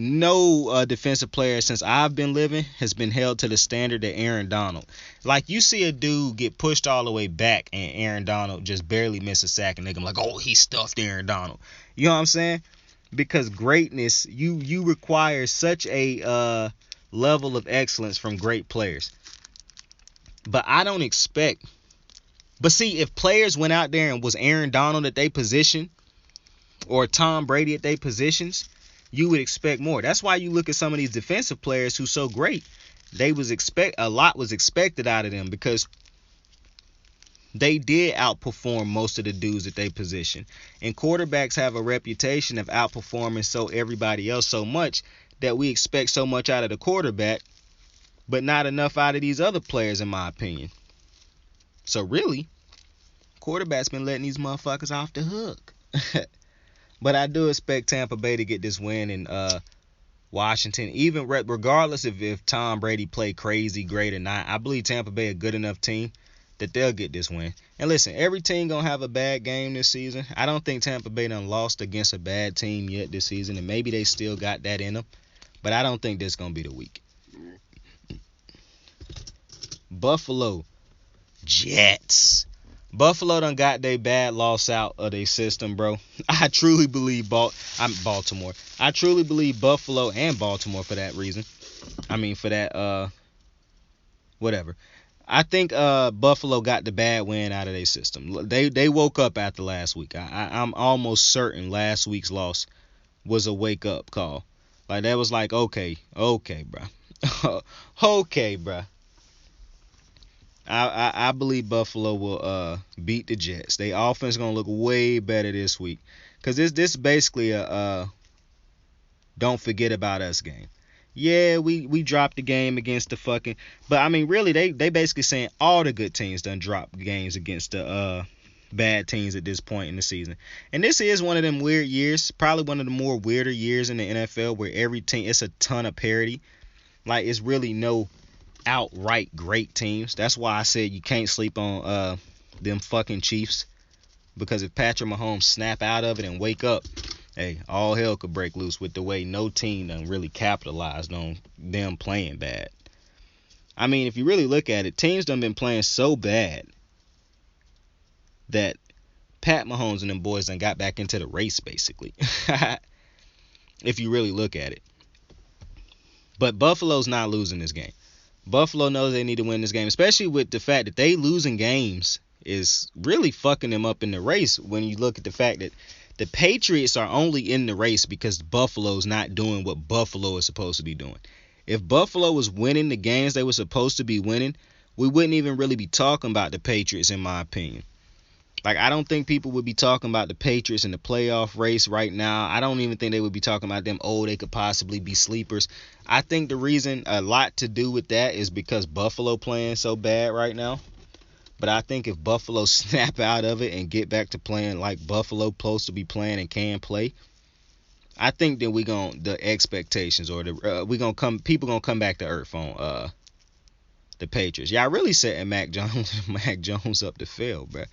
no defensive player since I've been living has been held to the standard that Aaron Donald. Like, you see a dude get pushed all the way back and Aaron Donald just barely miss a sack, and they're like, oh, he stuffed Aaron Donald. You know what I'm saying? Because greatness, you require such a level of excellence from great players. But I don't expect... But see, if players went out there and was Aaron Donald at their position, or Tom Brady at their positions, you would expect more. That's why you look at some of these defensive players who's so great. A lot was expected out of them, because they did outperform most of the dudes at their position. And quarterbacks have a reputation of outperforming everybody else so much that we expect so much out of the quarterback, but not enough out of these other players, in my opinion. So really, quarterback's been letting these motherfuckers off the hook. But I do expect Tampa Bay to get this win in Washington, even regardless of if Tom Brady played crazy great or not. I believe Tampa Bay a good enough team that they'll get this win. And listen, every team gonna have a bad game this season. I don't think Tampa Bay done lost against a bad team yet this season, and maybe they still got that in them, but I don't think this gonna be the week. Buffalo Jets. Buffalo done got their bad loss out of their system, bro. I truly believe I'm Baltimore. I truly believe Buffalo and Baltimore for that reason. I mean for that whatever. I think Buffalo got the bad win out of their system. They woke up after last week. I'm almost certain last week's loss was a wake up call. Like that was like okay, bro, okay, bro. I believe Buffalo will beat the Jets. They offense gonna look way better this week, cause this basically a don't forget about us game. Yeah, we dropped the game against the fucking, but I mean really they basically saying all the good teams done dropped games against the bad teams at this point in the season. And this is one of them weird years, probably one of the more weirder years in the NFL where every team it's a ton of parity. Like it's really no outright great teams. That's why I said you can't sleep on them fucking Chiefs, because if Patrick Mahomes snap out of it and wake up, hey, all hell could break loose with the way no team done really capitalized on them playing bad. I mean, if you really look at it, teams done been playing so bad that Pat Mahomes and them boys done got back into the race, basically. If you really look at it. But Buffalo's not losing this game. Buffalo knows they need to win this game, especially with the fact that they losing games is really fucking them up in the race when you look at the fact that the Patriots are only in the race because Buffalo's not doing what Buffalo is supposed to be doing. If Buffalo was winning the games they were supposed to be winning, we wouldn't even really be talking about the Patriots, in my opinion. Like, I don't think people would be talking about the Patriots in the playoff race right now. I don't even think they would be talking about them, oh, they could possibly be sleepers. I think the reason, a lot to do with that, is because Buffalo playing so bad right now. But I think if Buffalo snap out of it and get back to playing like Buffalo supposed to be playing and can play, I think that the expectations or people gonna come back to earth on the Patriots. Y'all really setting Mac Jones up to fail, bro.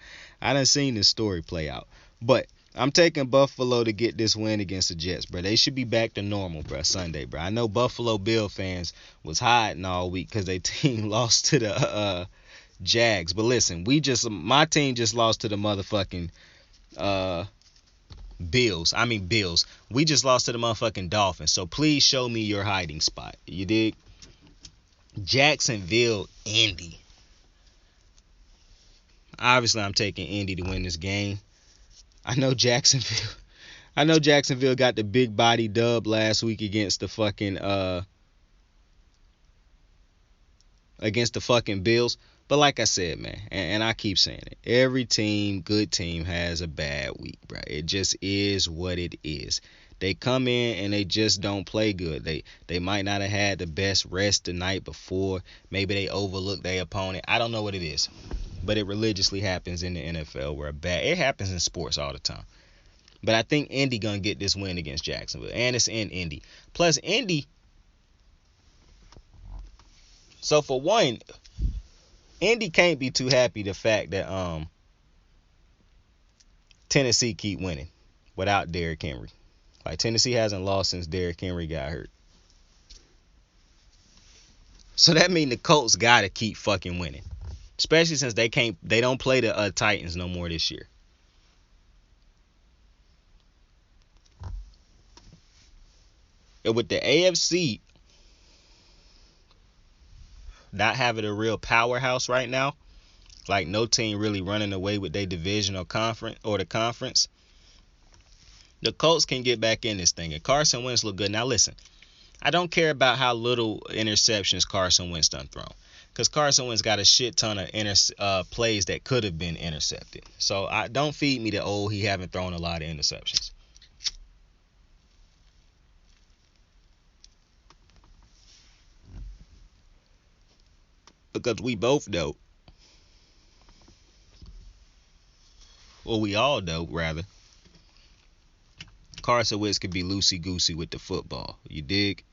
I done seen this story play out. But I'm taking Buffalo to get this win against the Jets, bro. They should be back to normal, bro, Sunday, bro. I know Buffalo Bill fans was hiding all week because their team lost to the Jags. But listen, my team just lost to the motherfucking Bills. We just lost to the motherfucking Dolphins. So please show me your hiding spot. You dig? Jacksonville, Indy. Obviously, I'm taking Indy to win this game. I know Jacksonville got the big body dub last week against the fucking Bills. But like I said, man, and I keep saying it, every good team has a bad week, bro. It just is what it is. They come in and they just don't play good. They might not have had the best rest the night before. Maybe they overlooked their opponent. I don't know what it is. But it religiously happens in the NFL it happens in sports all the time. But I think Indy gonna get this win against Jacksonville. And it's in Indy. Plus Indy. So for one, Indy can't be too happy the fact that Tennessee keep winning without Derrick Henry. Like, Tennessee hasn't lost since Derrick Henry got hurt. So that means the Colts gotta keep fucking winning. Especially since they don't play the Titans no more this year. And with the AFC not having a real powerhouse right now, like no team really running away with their division or the conference, the Colts can get back in this thing. And Carson Wentz look good. Now listen, I don't care about how little interceptions Carson Wentz done thrown, because Carson Wentz got a shit ton of plays that could have been intercepted. So don't feed me that, he haven't thrown a lot of interceptions. Because we both know, or we all know rather, Carson Wentz could be loosey-goosey with the football. You dig?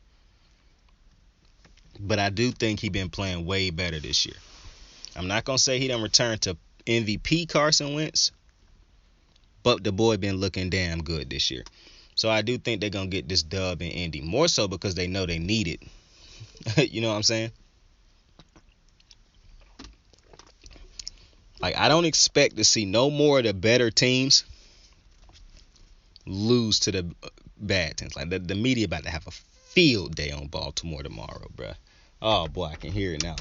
But I do think he been playing way better this year. I'm not going to say he done returned to MVP Carson Wentz, but the boy been looking damn good this year. So I do think they're going to get this dub in Indy. More so because they know they need it. You know what I'm saying? Like, I don't expect to see no more of the better teams lose to the bad teams. Like, the media about to have a field day on Baltimore tomorrow, bruh. Oh, boy, I can hear it now.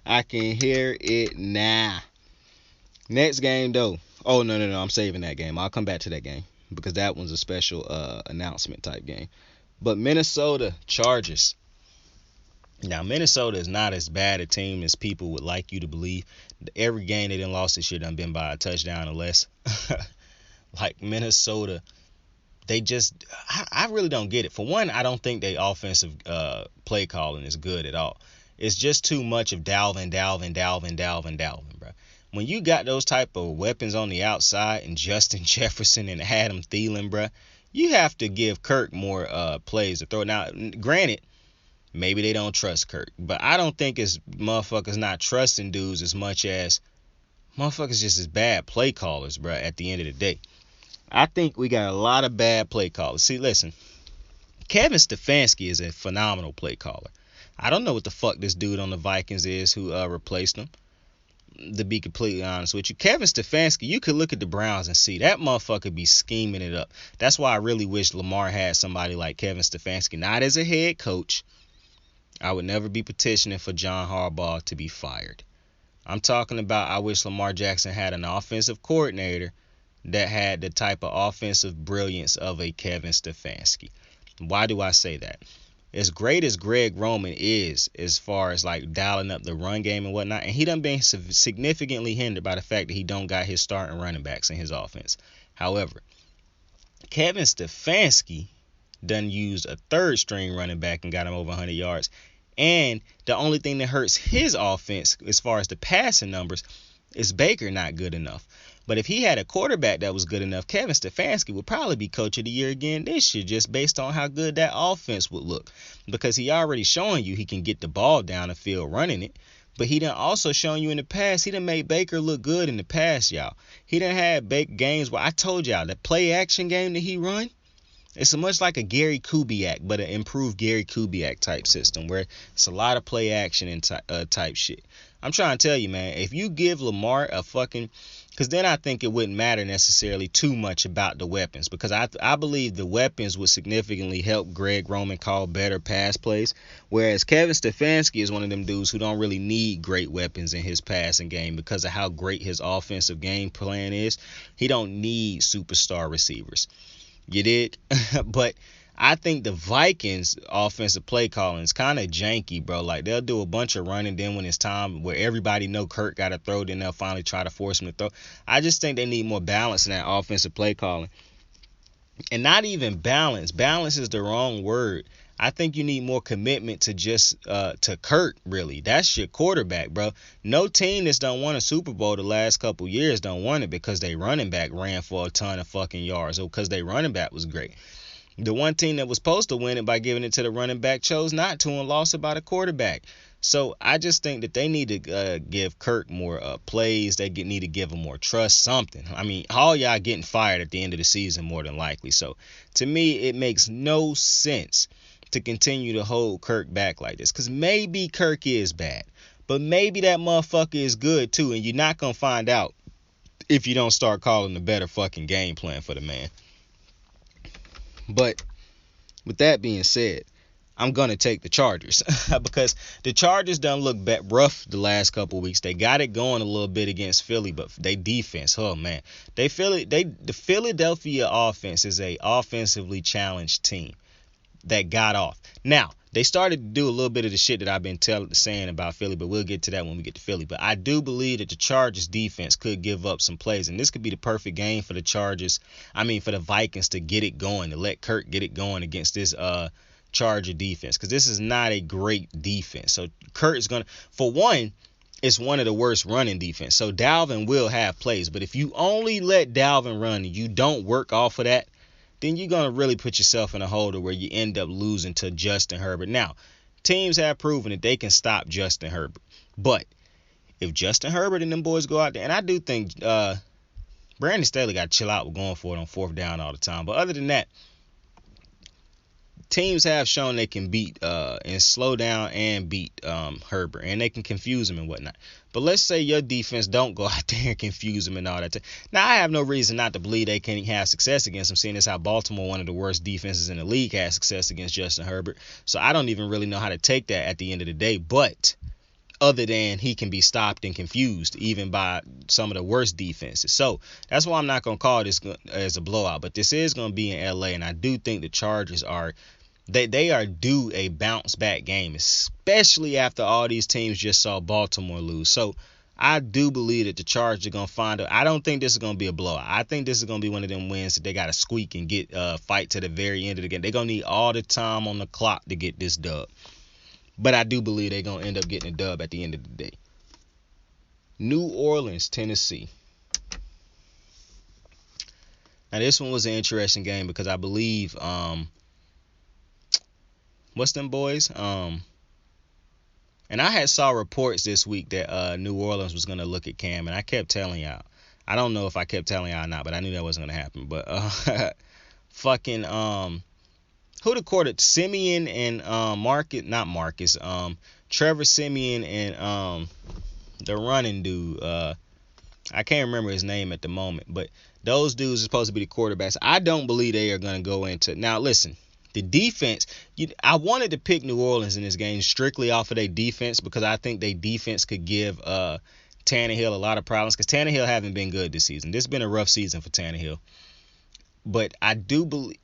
I can hear it now. Next game, though. Oh, no. I'm saving that game. I'll come back to that game because that one's a special announcement type game. But Minnesota Chargers. Now, Minnesota is not as bad a team as people would like you to believe. Every game they done lost this year done been by a touchdown or less. Like, Minnesota, they just, I really don't get it. For one, I don't think their offensive play calling is good at all. It's just too much of Dalvin, bro. When you got those type of weapons on the outside and Justin Jefferson and Adam Thielen, bro, you have to give Kirk more plays to throw. Now, granted, maybe they don't trust Kirk, but I don't think it's motherfuckers not trusting dudes as much as motherfuckers just as bad play callers, bro, at the end of the day. I think we got a lot of bad play callers. See, listen, Kevin Stefanski is a phenomenal play caller. I don't know what the fuck this dude on the Vikings is who replaced him. To be completely honest with you, Kevin Stefanski, you could look at the Browns and see that motherfucker be scheming it up. That's why I really wish Lamar had somebody like Kevin Stefanski, not as a head coach. I would never be petitioning for John Harbaugh to be fired. I'm talking about I wish Lamar Jackson had an offensive coordinator that had the type of offensive brilliance of a Kevin Stefanski. Why do I say that? As great as Greg Roman is as far as like dialing up the run game and whatnot, and he done been significantly hindered by the fact that he don't got his starting running backs in his offense. However, Kevin Stefanski done used a third string running back and got him over 100 yards. And the only thing that hurts his offense as far as the passing numbers is Baker not good enough. But if he had a quarterback that was good enough, Kevin Stefanski would probably be coach of the year again this year just based on how good that offense would look. Because he already showing you he can get the ball down the field running it. But he done also shown you in the past, he done made Baker look good in the past, y'all. He done had games where I told y'all, the play action game that he run, it's much like a Gary Kubiak, but an improved Gary Kubiak type system where it's a lot of play action and type shit. I'm trying to tell you, man, if you give Lamar a fucking, because then I think it wouldn't matter necessarily too much about the weapons, because I believe the weapons would significantly help Greg Roman call better pass plays, whereas Kevin Stefanski is one of them dudes who don't really need great weapons in his passing game because of how great his offensive game plan is. He don't need superstar receivers. You dig? But I think the Vikings offensive play calling is kind of janky, bro. Like, they'll do a bunch of running, then when it's time where everybody know Kirk got to throw, then they'll finally try to force him to throw. I just think they need more balance in that offensive play calling. And not even balance. Balance is the wrong word. I think you need more commitment to just to Kirk, really. That's your quarterback, bro. No team that's done won a Super Bowl the last couple years don't won it because they running back ran for a ton of fucking yards or because they running back was great. The one team that was supposed to win it by giving it to the running back chose not to and lost it by the quarterback. So I just think that they need to give Kirk more plays. They need to give him more trust, something. I mean, all y'all getting fired at the end of the season more than likely. So to me, it makes no sense to continue to hold Kirk back like this. Because maybe Kirk is bad, but maybe that motherfucker is good too. And you're not going to find out if you don't start calling a better fucking game plan for the man. But with that being said, I'm going to take the Chargers because the Chargers done look rough the last couple of weeks. They got it going a little bit against Philly, but they defense, oh man. The Philadelphia offense is a offensively challenged team that got off. Now, they started to do a little bit of the shit that I've been saying about Philly, but we'll get to that when we get to Philly. But I do believe that the Chargers defense could give up some plays, and this could be the perfect game for the Vikings to get it going, to let Kirk get it going against this Charger defense, because this is not a great defense. So Kirk is going to, for one, it's one of the worst running defense. So Dalvin will have plays, but if you only let Dalvin run and you don't work off of that, then you're going to really put yourself in a hole to where you end up losing to Justin Herbert. Now, teams have proven that they can stop Justin Herbert. But if Justin Herbert and them boys go out there, and I do think Brandon Staley got to chill out with going for it on fourth down all the time. But other than that, teams have shown they can beat and slow down and beat Herbert, and they can confuse him and whatnot. But let's say your defense don't go out there and confuse him and all that. Now, I have no reason not to believe they can have success against him, seeing as how Baltimore, one of the worst defenses in the league, has success against Justin Herbert. So I don't even really know how to take that at the end of the day. But other than he can be stopped and confused even by some of the worst defenses. So that's why I'm not going to call this as a blowout. But this is going to be in L.A., and I do think the Chargers are they are due a bounce back game, especially after all these teams just saw Baltimore lose. So I do believe that the Chargers are going to find it. I don't think this is going to be a blowout. I think this is going to be one of them wins that they got to squeak and get fight to the very end of the game. They're going to need all the time on the clock to get this dub. But I do believe they're going to end up getting a dub at the end of the day. New Orleans, Tennessee. Now, this one was an interesting game because I believe, what's them boys? And I had saw reports this week that New Orleans was going to look at Cam, and I kept telling y'all. I don't know if I kept telling y'all or not, but I knew that wasn't going to happen. But fucking who the quarter? Simeon and Trevor Simeon and the running dude. I can't remember his name at the moment, but those dudes are supposed to be the quarterbacks. I don't believe they are going to go into. Now listen, the defense. I wanted to pick New Orleans in this game strictly off of their defense because I think their defense could give Tannehill a lot of problems because Tannehill haven't been good this season. This has been a rough season for Tannehill, but I do believe,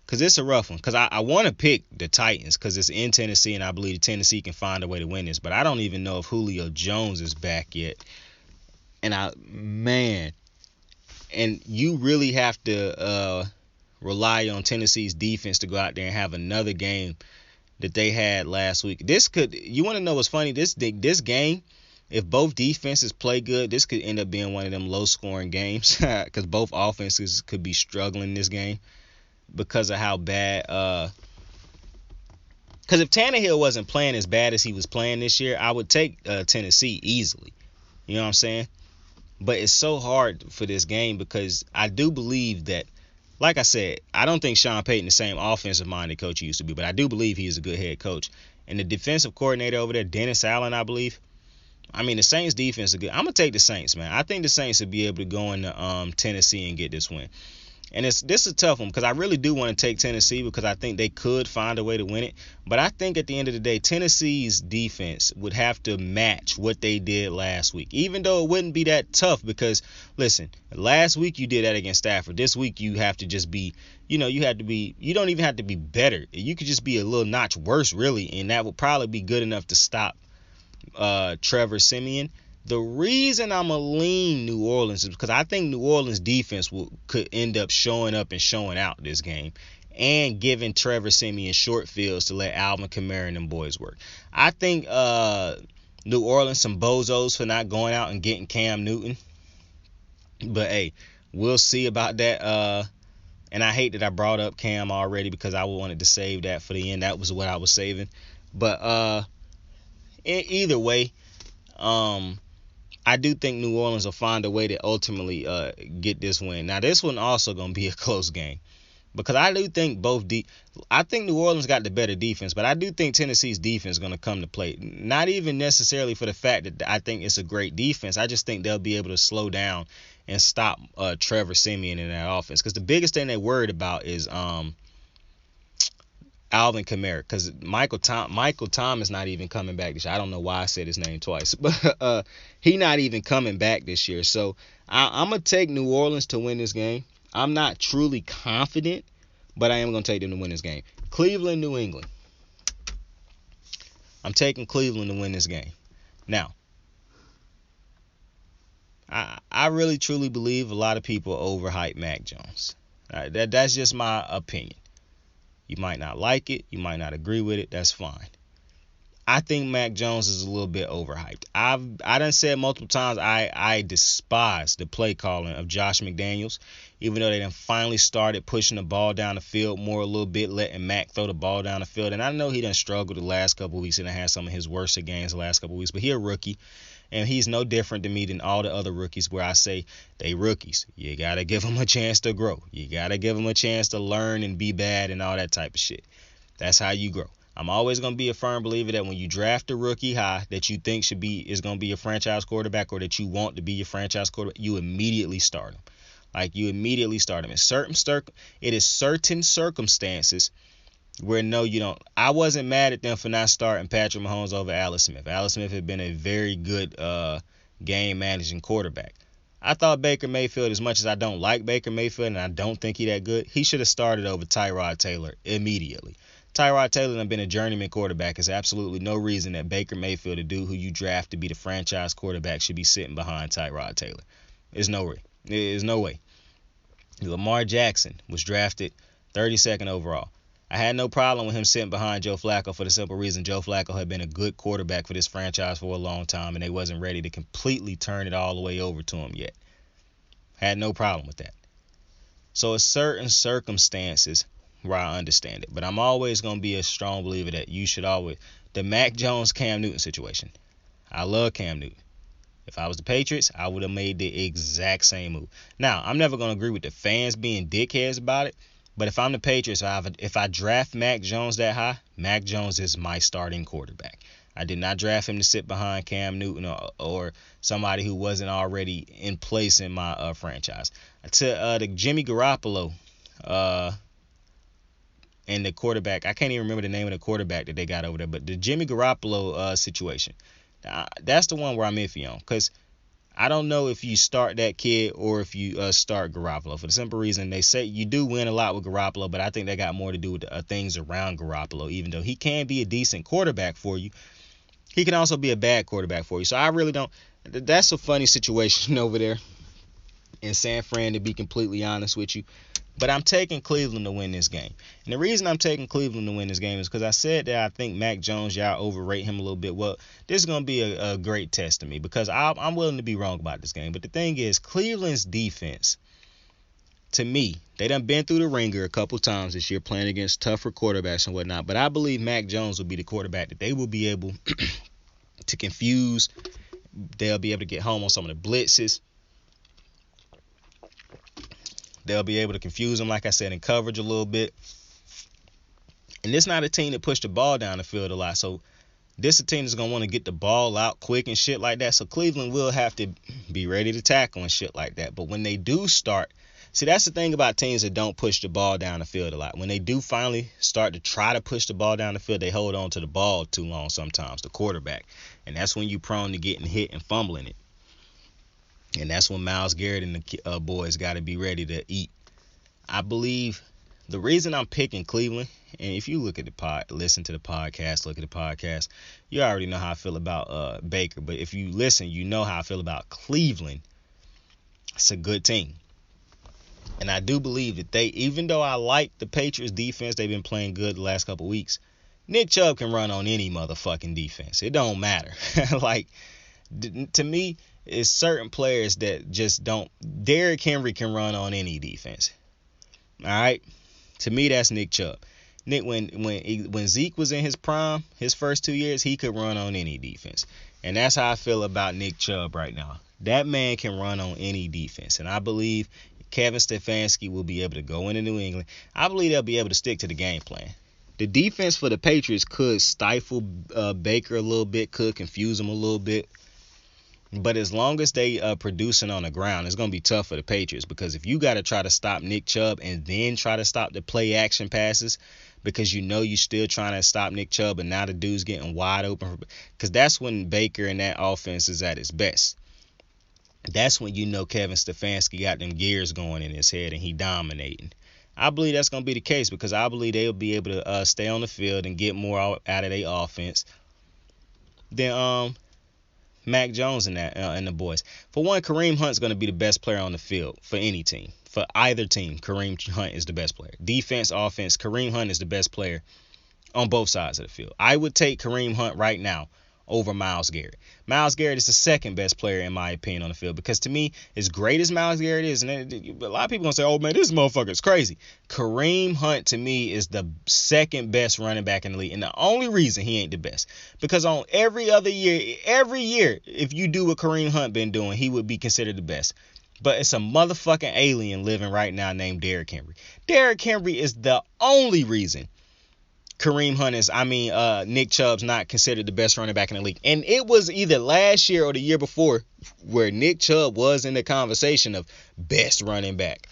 because it's a rough one. Because I want to pick the Titans because it's in Tennessee, and I believe Tennessee can find a way to win this. But I don't even know if Julio Jones is back yet. And you really have to rely on Tennessee's defense to go out there and have another game that they had last week. You want to know what's funny? This game, if both defenses play good, this could end up being one of them low-scoring games because both offenses could be struggling this game. Because of how bad, because if Tannehill wasn't playing as bad as he was playing this year, I would take Tennessee easily. You know what I'm saying? But it's so hard for this game because I do believe that, like I said, I don't think Sean Payton the same offensive-minded coach he used to be, but I do believe he is a good head coach. And the defensive coordinator over there, Dennis Allen, I believe. I mean, the Saints defense is good. I'm going to take the Saints, man. I think the Saints will be able to go into Tennessee and get this win. And this is a tough one because I really do want to take Tennessee because I think they could find a way to win it. But I think at the end of the day, Tennessee's defense would have to match what they did last week, even though it wouldn't be that tough because, listen, last week you did that against Stafford. This week you have to just be, you don't even have to be better. You could just be a little notch worse, really, and that would probably be good enough to stop Trevor Simeon. The reason I'm going to lean New Orleans is because I think New Orleans defense could end up showing up and showing out this game and giving Trevor Simeon short fields to let Alvin Kamara and them boys work. I think New Orleans some bozos for not going out and getting Cam Newton. But, hey, we'll see about that. And I hate that I brought up Cam already because I wanted to save that for the end. That was what I was saving. But either way, I do think New Orleans will find a way to ultimately get this win. Now, this one also going to be a close game because I do think I think New Orleans got the better defense, but I do think Tennessee's defense is going to come to play. Not even necessarily for the fact that I think it's a great defense. I just think they'll be able to slow down and stop Trevor Simeon in that offense because the biggest thing they're worried about is Alvin Kamara, because Michael Thomas not even coming back this year. I don't know why I said his name twice, but he not even coming back this year. So I'm going to take New Orleans to win this game. I'm not truly confident, but I am going to take them to win this game. Cleveland, New England. I'm taking Cleveland to win this game. Now, I really truly believe a lot of people overhype Mac Jones. That's just my opinion. You might not like it. You might not agree with it. That's fine. I think Mac Jones is a little bit overhyped. I done said multiple times I despise the play calling of Josh McDaniels, even though they done finally started pushing the ball down the field more a little bit, letting Mac throw the ball down the field. And I know he done struggled the last couple of weeks and had some of his worst games the last couple of weeks, but he a rookie. And he's no different to me than all the other rookies where I say they rookies. You got to give them a chance to grow. You got to give them a chance to learn and be bad and all that type of shit. That's how you grow. I'm always going to be a firm believer that when you draft a rookie high that you think is going to be a franchise quarterback or that you want to be your franchise quarterback, you immediately start him. Like, you immediately start him. It is certain circumstances where no, you don't. I wasn't mad at them for not starting Patrick Mahomes over Alex Smith. Alex Smith had been a very good game managing quarterback. I thought Baker Mayfield, as much as I don't like Baker Mayfield and I don't think he that good, he should have started over Tyrod Taylor immediately. Tyrod Taylor has been a journeyman quarterback. There's absolutely no reason that Baker Mayfield, the dude who you draft to be the franchise quarterback, should be sitting behind Tyrod Taylor. There's no way. There's no way. Lamar Jackson was drafted 32nd overall. I had no problem with him sitting behind Joe Flacco for the simple reason Joe Flacco had been a good quarterback for this franchise for a long time, and they wasn't ready to completely turn it all the way over to him yet. Had no problem with that. So it's certain circumstances where I understand it. But I'm always going to be a strong believer that you should always... The Mac Jones, Cam Newton situation. I love Cam Newton. If I was the Patriots, I would have made the exact same move. Now, I'm never going to agree with the fans being dickheads about it. But if I'm the Patriots, if I draft Mac Jones that high, Mac Jones is my starting quarterback. I did not draft him to sit behind Cam Newton or somebody who wasn't already in place in my franchise. To the Jimmy Garoppolo and the quarterback, I can't even remember the name of the quarterback that they got over there, but the Jimmy Garoppolo situation, that's the one where I'm iffy on, because I don't know if you start that kid or if you start Garoppolo, for the simple reason they say you do win a lot with Garoppolo, but I think that got more to do with the things around Garoppolo. Even though he can be a decent quarterback for you, he can also be a bad quarterback for you. So I really don't. That's a funny situation over there in San Fran, to be completely honest with you. But I'm taking Cleveland to win this game. And the reason I'm taking Cleveland to win this game is because I said that I think Mac Jones, y'all overrate him a little bit. Well, this is going to be a great test to me, because I'm willing to be wrong about this game. But the thing is, Cleveland's defense, to me, they done been through the ringer a couple times this year playing against tougher quarterbacks and whatnot. But I believe Mac Jones will be the quarterback that they will be able to confuse. They'll be able to get home on some of the blitzes. They'll be able to confuse them, like I said, in coverage a little bit. And this is not a team that push the ball down the field a lot. So this is a team that's going to want to get the ball out quick and shit like that. So Cleveland will have to be ready to tackle and shit like that. But when they do start, see, that's the thing about teams that don't push the ball down the field a lot. When they do finally start to try to push the ball down the field, they hold on to the ball too long sometimes, the quarterback. And that's when you're prone to getting hit and fumbling it. And that's when Myles Garrett and the boys got to be ready to eat. I believe the reason I'm picking Cleveland, and if you look at listen to the podcast, you already know how I feel about Baker. But if you listen, you know how I feel about Cleveland. It's a good team. And I do believe that even though I like the Patriots defense, they've been playing good the last couple weeks, Nick Chubb can run on any motherfucking defense. It don't matter. Like, to me, it's certain players that just don't. Derrick Henry can run on any defense. All right? To me, that's Nick Chubb. Nick, when Zeke was in his prime, his first 2 years, he could run on any defense. And that's how I feel about Nick Chubb right now. That man can run on any defense. And I believe Kevin Stefanski will be able to go into New England. I believe they'll be able to stick to the game plan. The defense for the Patriots could stifle Baker a little bit, could confuse him a little bit. But as long as they producing on the ground, it's going to be tough for the Patriots, because if you got to try to stop Nick Chubb and then try to stop the play action passes, because you know you're still trying to stop Nick Chubb and now the dude's getting wide open, because that's when Baker and that offense is at its best. That's when you know Kevin Stefanski got them gears going in his head and he dominating. I believe that's going to be the case, because I believe they'll be able to stay on the field and get more out of their offense than Mac Jones and the boys. For one, Kareem Hunt's going to be the best player on the field for any team. For either team, Kareem Hunt is the best player. Defense, offense, Kareem Hunt is the best player on both sides of the field. I would take Kareem Hunt right now over Myles Garrett. Myles Garrett is the second best player in my opinion on the field, because to me, as great as Myles Garrett is, and a lot of people gonna say, "Oh man, this motherfucker's crazy." Kareem Hunt to me is the second best running back in the league, and the only reason he ain't the best, because on every year, if you do what Kareem Hunt been doing, he would be considered the best. But it's a motherfucking alien living right now named Derrick Henry. Derrick Henry is the only reason Nick Chubb's not considered the best running back in the league. And it was either last year or the year before where Nick Chubb was in the conversation of best running back.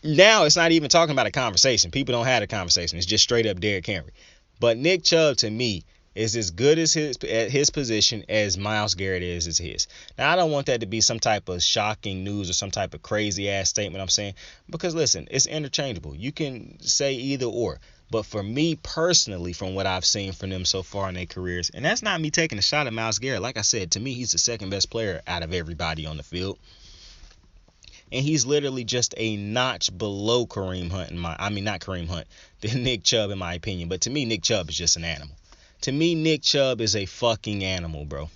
Now it's not even talking about a conversation. People don't have a conversation. It's just straight up Derrick Henry. But Nick Chubb, to me, is as good as at his position as Myles Garrett is as his. Now, I don't want that to be some type of shocking news or some type of crazy-ass statement I'm saying, because, listen, it's interchangeable. You can say either or. But for me personally, from what I've seen from them so far in their careers, and that's not me taking a shot at Myles Garrett. Like I said, to me, he's the second best player out of everybody on the field. And he's literally just a notch below Kareem Hunt, not Kareem Hunt, than Nick Chubb in my opinion. But to me, Nick Chubb is just an animal. To me, Nick Chubb is a fucking animal, bro.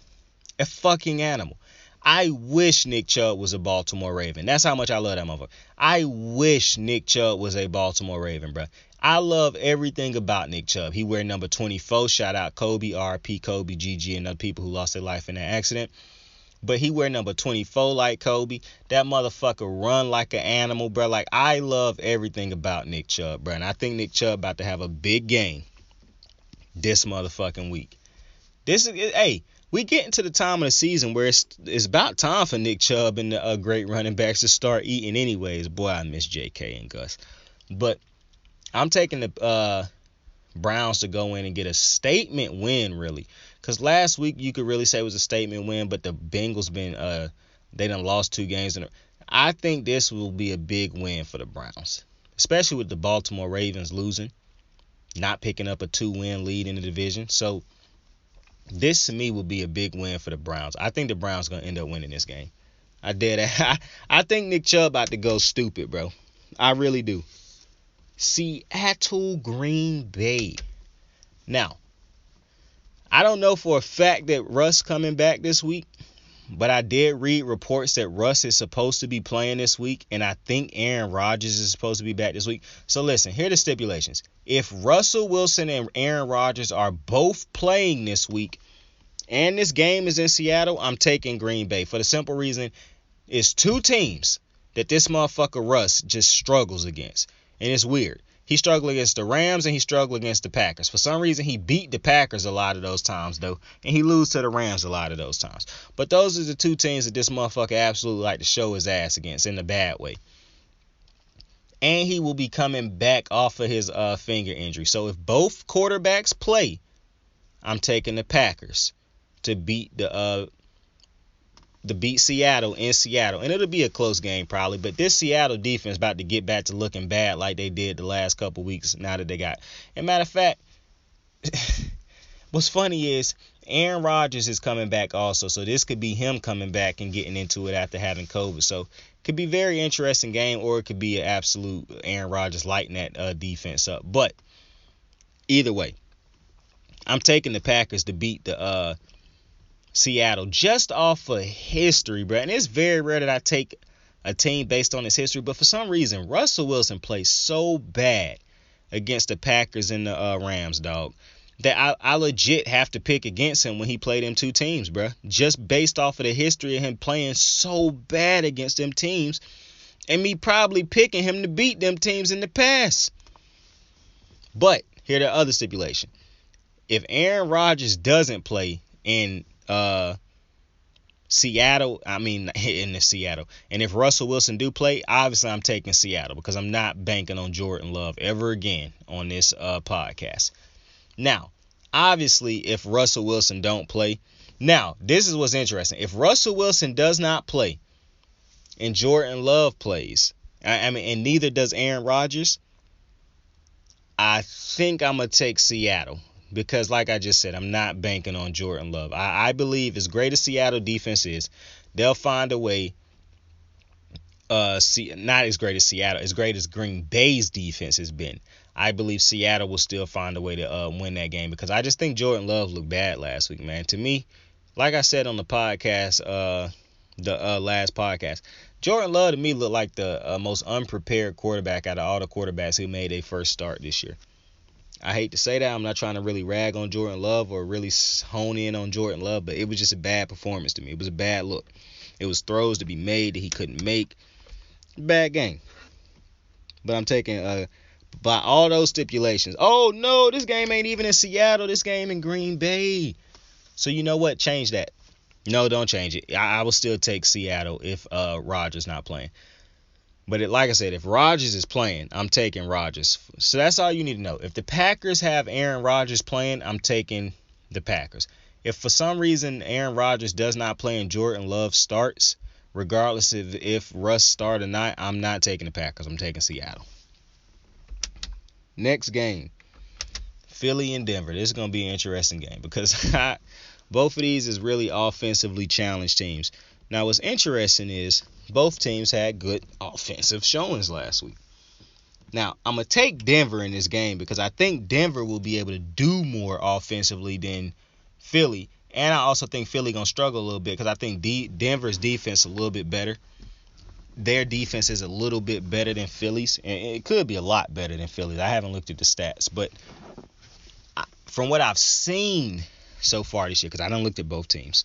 A fucking animal. I wish Nick Chubb was a Baltimore Raven. That's how much I love that motherfucker. I wish Nick Chubb was a Baltimore Raven, bro. I love everything about Nick Chubb. He wear number 24. Shout out Kobe, RP Kobe, GG, and other people who lost their life in that accident. But he wear number 24 like Kobe. That motherfucker run like an animal, bro. Like, I love everything about Nick Chubb, bro. And I think Nick Chubb about to have a big game this motherfucking week. We getting to the time of the season where it's about time for Nick Chubb and the great running backs to start eating anyways. Boy, I miss JK and Gus. But I'm taking the Browns to go in and get a statement win, really. Because last week you could really say it was a statement win, but the Bengals they done lost 2 games. I think this will be a big win for the Browns, especially with the Baltimore Ravens losing, not picking up a 2-win lead in the division. So this to me will be a big win for the Browns. I think the Browns going to end up winning this game. I think Nick Chubb about to go stupid, bro. I really do. Seattle, Green Bay. Now, I don't know for a fact that Russ coming back this week, but I did read reports that Russ is supposed to be playing this week, and I think Aaron Rodgers is supposed to be back this week. So listen, here are the stipulations. If Russell Wilson and Aaron Rodgers are both playing this week, and this game is in Seattle, I'm taking Green Bay for the simple reason it's 2 teams that this motherfucker Russ just struggles against. And it's weird. He struggled against the Rams and he struggled against the Packers. For some reason, he beat the Packers a lot of those times, though, and he lose to the Rams a lot of those times. But those are the 2 teams that this motherfucker absolutely like to show his ass against in a bad way. And he will be coming back off of his finger injury. So if both quarterbacks play, I'm taking the Packers to beat Seattle in Seattle. And it'll be a close game probably. But this Seattle defense about to get back to looking bad like they did the last couple weeks now that they got. And matter of fact, what's funny is Aaron Rodgers is coming back also. So this could be him coming back and getting into it after having COVID. So it could be a very interesting game, or it could be an absolute Aaron Rodgers lighting that defense up. But either way, I'm taking the Packers to beat the Seattle just off of history, bro. And it's very rare that I take a team based on its history, but for some reason Russell Wilson plays so bad against the Packers and the Rams, dog, that I legit have to pick against him when he played them 2 teams, bro. Just based off of the history of him playing so bad against them teams, and me probably picking him to beat them teams in the past. But here the other stipulation: if Aaron Rodgers doesn't play in Seattle, and if Russell Wilson do play, obviously I'm taking Seattle, because I'm not banking on Jordan Love ever again on this podcast. Now, obviously, if Russell Wilson don't play, now this is what's interesting. If Russell Wilson does not play and Jordan Love plays, and neither does Aaron Rodgers, I think I'm gonna take Seattle. Because like I just said, I'm not banking on Jordan Love. I believe as great as Seattle defense is, they'll find a way not as great as Seattle, as great as Green Bay's defense has been. I believe Seattle will still find a way to win that game because I just think Jordan Love looked bad last week, man. To me, like I said on the podcast, the last podcast, Jordan Love to me looked like the most unprepared quarterback out of all the quarterbacks who made their first start this year. I hate to say that. I'm not trying to really rag on Jordan Love or really hone in on Jordan Love, but it was just a bad performance to me. It was a bad look. It was throws to be made that he couldn't make. Bad game. But I'm taking by all those stipulations. Oh no, this game ain't even in Seattle. This game in Green Bay. So you know what? Change that. No, don't change it. I will still take Seattle if Rodgers not playing. But like I said, if Rodgers is playing, I'm taking Rodgers. So that's all you need to know. If the Packers have Aaron Rodgers playing, I'm taking the Packers. If for some reason Aaron Rodgers does not play and Jordan Love starts, regardless of if Russ start or not, I'm not taking the Packers. I'm taking Seattle. Next game, Philly and Denver. This is going to be an interesting game because both of these is really offensively challenged teams. Now, what's interesting is both teams had good offensive showings last week. Now, I'm going to take Denver in this game because I think Denver will be able to do more offensively than Philly. And I also think Philly going to struggle a little bit because I think Denver's defense is a little bit better. Their defense is a little bit better than Philly's. And it could be a lot better than Philly's. I haven't looked at the stats. But from what I've seen so far this year, because I done looked at both teams,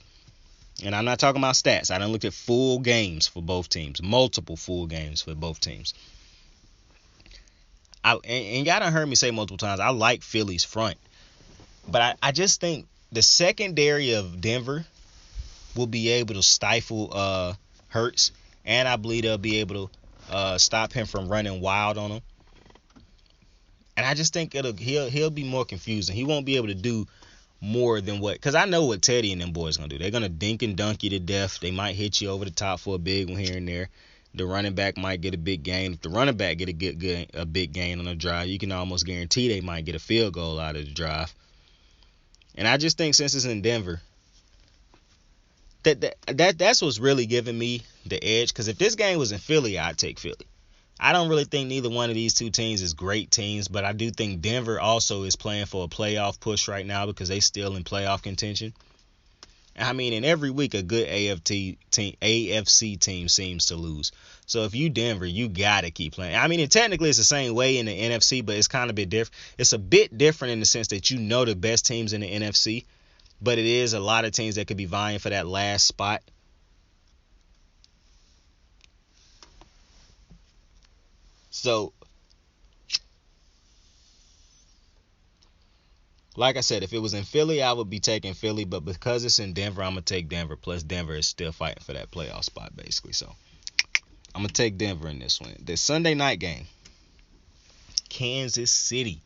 and I'm not talking about stats. I done looked at full games for both teams, multiple full games for both teams. And y'all done heard me say multiple times, I like Philly's front. But I just think the secondary of Denver will be able to stifle Hurts, and I believe they'll be able to stop him from running wild on him. And I just think he'll be more confusing. He won't be able to do more than what, because I know what Teddy and them boys gonna do. They're gonna dink and dunk you to death. They might hit you over the top for a big one here and there. The running back might get a big gain. If the running back get a big gain on a drive, you can almost guarantee they might get a field goal out of the drive. And I just think since it's in Denver, that's what's really giving me the edge. Because if this game was in Philly, I'd take Philly. I don't really think neither one of these two teams is great teams, but I do think Denver also is playing for a playoff push right now because they still in playoff contention. I mean, in every week a good AFC team seems to lose. So if you Denver, you gotta keep playing. I mean, technically it's the same way in the NFC, but it's kind of a bit different. It's a bit different in the sense that you know the best teams in the NFC, but it is a lot of teams that could be vying for that last spot. So, like I said, if it was in Philly, I would be taking Philly. But because it's in Denver, I'm going to take Denver. Plus, Denver is still fighting for that playoff spot, basically. So, I'm going to take Denver in this one. The Sunday night game, Kansas City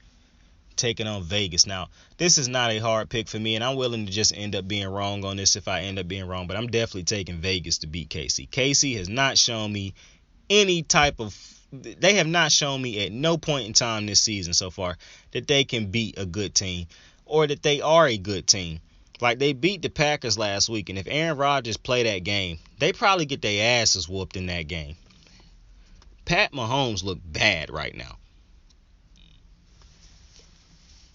taking on Vegas. Now, this is not a hard pick for me, and I'm willing to just end up being wrong on this if I end up being wrong. But I'm definitely taking Vegas to beat KC. KC has not shown me any type of... They have not shown me at no point in time this season so far that they can beat a good team or that they are a good team. Like, they beat the Packers last week, and if Aaron Rodgers play that game, they probably get their asses whooped in that game. Pat Mahomes look bad right now.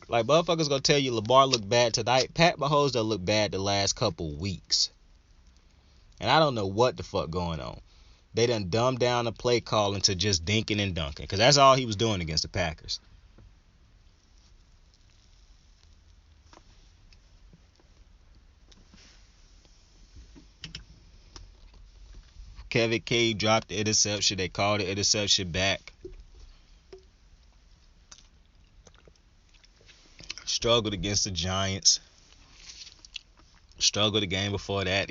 Like, motherfuckers gonna tell you Lamar looked bad tonight. Pat Mahomes done look bad the last couple weeks. And I don't know what the fuck going on. They done dumbed down the play calling to just dinking and dunking. Because that's all he was doing against the Packers. Kevin K dropped the interception. They called the interception back. Struggled against the Giants. Struggled the game before that.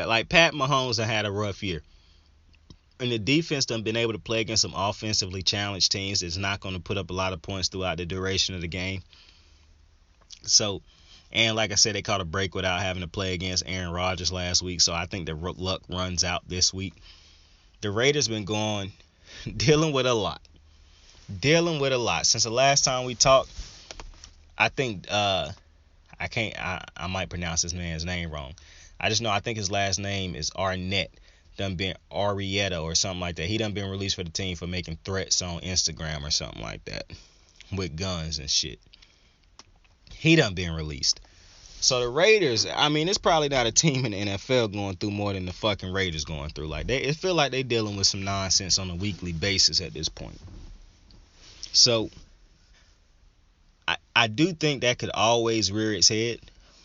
Like, Pat Mahomes had a rough year. And the defense done been able to play against some offensively challenged teams. It's not going to put up a lot of points throughout the duration of the game. So, and like I said, they caught a break without having to play against Aaron Rodgers last week. So I think the luck runs out this week. The Raiders been dealing with a lot. Since the last time we talked, I think, I might pronounce this man's name wrong. I just know I think his last name is Arnett. done been Arietta or something like that. He done been released for the team for making threats on Instagram or something like that with guns and shit. He done been released. So the Raiders, I mean, it's probably not a team in the NFL going through more than the fucking Raiders going through. Like, it feel like they dealing with some nonsense on a weekly basis at this point. So I do think that could always rear its head,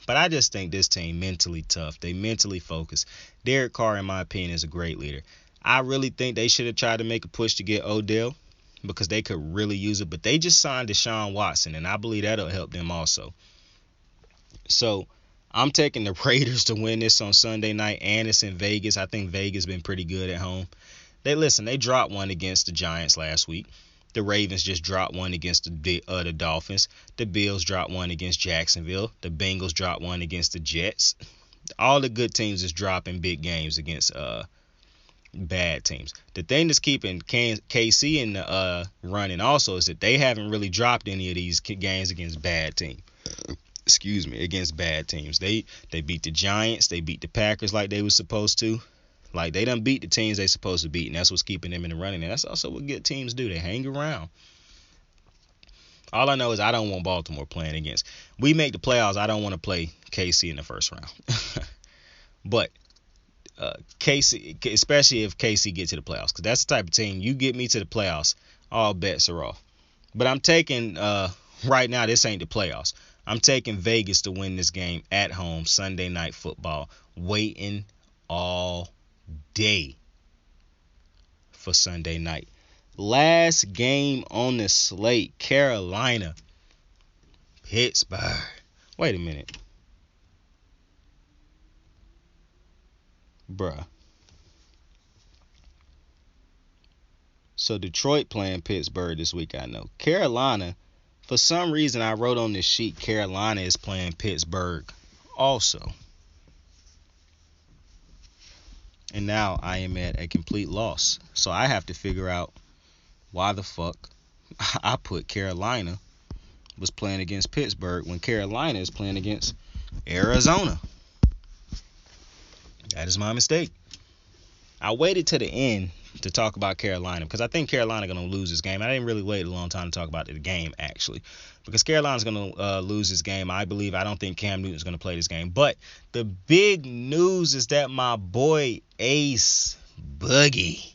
but I just think this team mentally tough. They mentally focused. Derek Carr, in my opinion, is a great leader. I really think they should have tried to make a push to get Odell because they could really use it, but they just signed Deshaun Watson, and I believe that'll help them also. So I'm taking the Raiders to win this on Sunday night, and it's in Vegas. I think Vegas been pretty good at home. They dropped one against the Giants last week. The Ravens just dropped one against the Dolphins. The Bills dropped one against Jacksonville. The Bengals dropped one against the Jets. All the good teams is dropping big games against bad teams. The thing that's keeping KC in the running also is that they haven't really dropped any of these games against bad teams. Against bad teams. They beat the Giants. They beat the Packers like they were supposed to. Like, they done beat the teams they supposed to beat, and that's what's keeping them in the running. And that's also what good teams do. They hang around. All I know is I don't want Baltimore playing against. We make the playoffs. I don't want to play KC in the first round. But KC, especially if KC gets to the playoffs, because that's the type of team, you get me to the playoffs, all bets are off. But I'm taking, right now, this ain't the playoffs. I'm taking Vegas to win this game at home, Sunday Night Football, waiting all day for Sunday night. Last game on the slate, Carolina, Pittsburgh. Wait a minute. Bruh. So Detroit playing Pittsburgh this week, I know. Carolina, for some reason I wrote on this sheet Carolina is playing Pittsburgh also. And now I am at a complete loss. So I have to figure out why the fuck I put Carolina was playing against Pittsburgh when Carolina is playing against Arizona. That is my mistake. I waited to the end to talk about Carolina because I think Carolina going to lose this game. I didn't really wait a long time to talk about the game, actually, because Carolina's going to lose this game. I don't think Cam Newton's going to play this game. But the big news is that my boy Ace Boogie,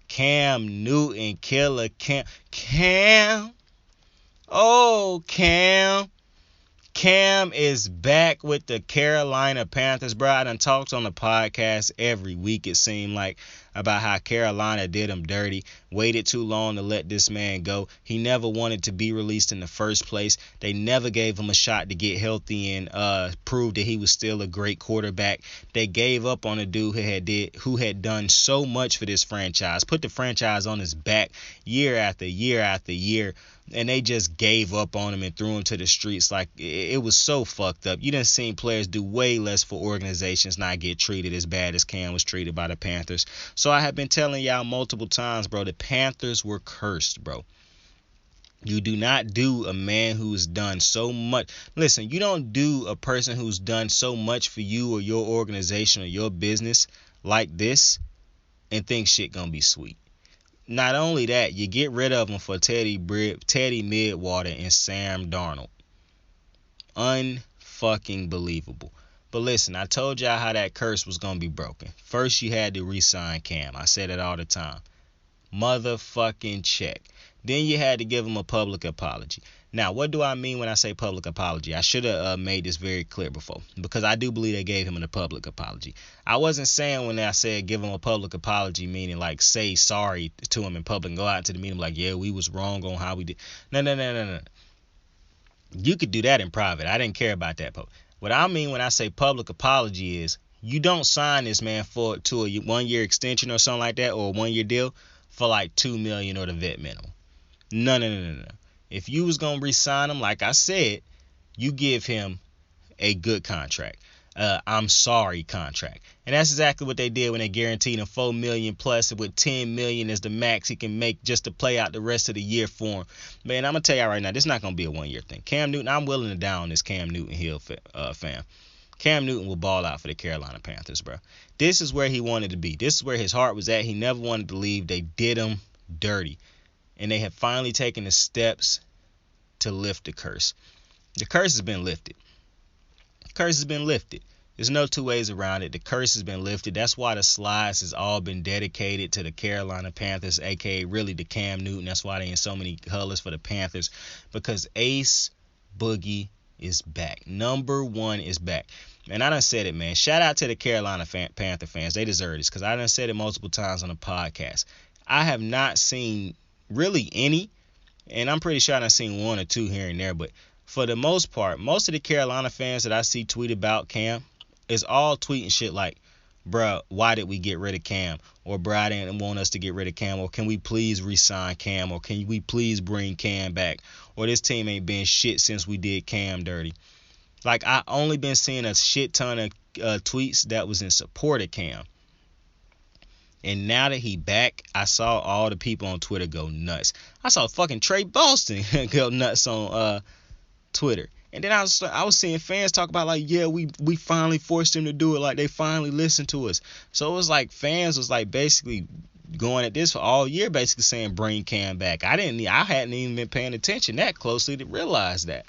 Cam Newton, killer Cam, Cam is back with the Carolina Panthers, bro. I done talked on the podcast every week, it seemed like, about how Carolina did him dirty, waited too long to let this man go. He never wanted to be released in the first place. They never gave him a shot to get healthy and prove that he was still a great quarterback. They gave up on a dude who had done so much for this franchise, put the franchise on his back year after year after year, and they just gave up on him and threw him to the streets. Like, it was so fucked up. You done seen players do way less for organizations not get treated as bad as Cam was treated by the Panthers. So I have been telling y'all multiple times, bro, the Panthers were cursed, bro. You do not do a man who's done so much. Listen, you don't do a person who's done so much for you or your organization or your business like this and think shit gonna be sweet. Not only that, you get rid of them for Teddy Midwater and Sam Darnold. Unfucking believable. But listen, I told y'all how that curse was going to be broken. First, you had to re-sign Cam. I said it all the time. Motherfucking check. Then you had to give him a public apology. Now, what do I mean when I say public apology? I should have made this very clear before, because I do believe they gave him a public apology. I wasn't saying when I said give him a public apology, meaning like say sorry to him in public and go out into the meeting like, yeah, we was wrong on how we did. No. You could do that in private. I didn't care about that. What I mean when I say public apology is you don't sign this man to a 1-year extension or something like that, or a 1-year deal for like $2 million or the vet minimum. No. If you was going to re-sign him, like I said, you give him a good contract. I'm sorry contract. And that's exactly what they did when they guaranteed him $4 million plus with $10 million as the max he can make just to play out the rest of the year for him. Man, I'm going to tell y'all right now, this is not going to be a 1-year thing. Cam Newton, I'm willing to down this Cam Newton hill, fam. Cam Newton will ball out for the Carolina Panthers, bro. This is where he wanted to be. This is where his heart was at. He never wanted to leave. They did him dirty. And they have finally taken the steps to lift the curse. The curse has been lifted. The curse has been lifted. There's no two ways around it. The curse has been lifted. That's why the slides has all been dedicated to the Carolina Panthers, a.k.a. really the Cam Newton. That's why they in so many colors for the Panthers, because Ace Boogie is back. Number one is back. And I done said it, man. Shout out to the Carolina Panther fans. They deserve this, because I done said it multiple times on the podcast. I have not seen really any, and I'm pretty sure I done seen one or two here and there, but for the most part, most of the Carolina fans that I see tweet about Cam is all tweeting shit like, bruh, why did we get rid of Cam? Or, bruh, I didn't want us to get rid of Cam. Or, can we please re-sign Cam? Or, can we please bring Cam back? Or, this team ain't been shit since we did Cam dirty. Like, I only been seeing a shit ton of tweets that was in support of Cam. And now that he back, I saw all the people on Twitter go nuts. I saw fucking Trey Boston go nuts on Twitter. And then I was seeing fans talk about like, yeah, we finally forced him to do it. Like, they finally listened to us. So it was like fans was like basically going at this for all year, basically saying bring Cam back. I hadn't even been paying attention that closely to realize that.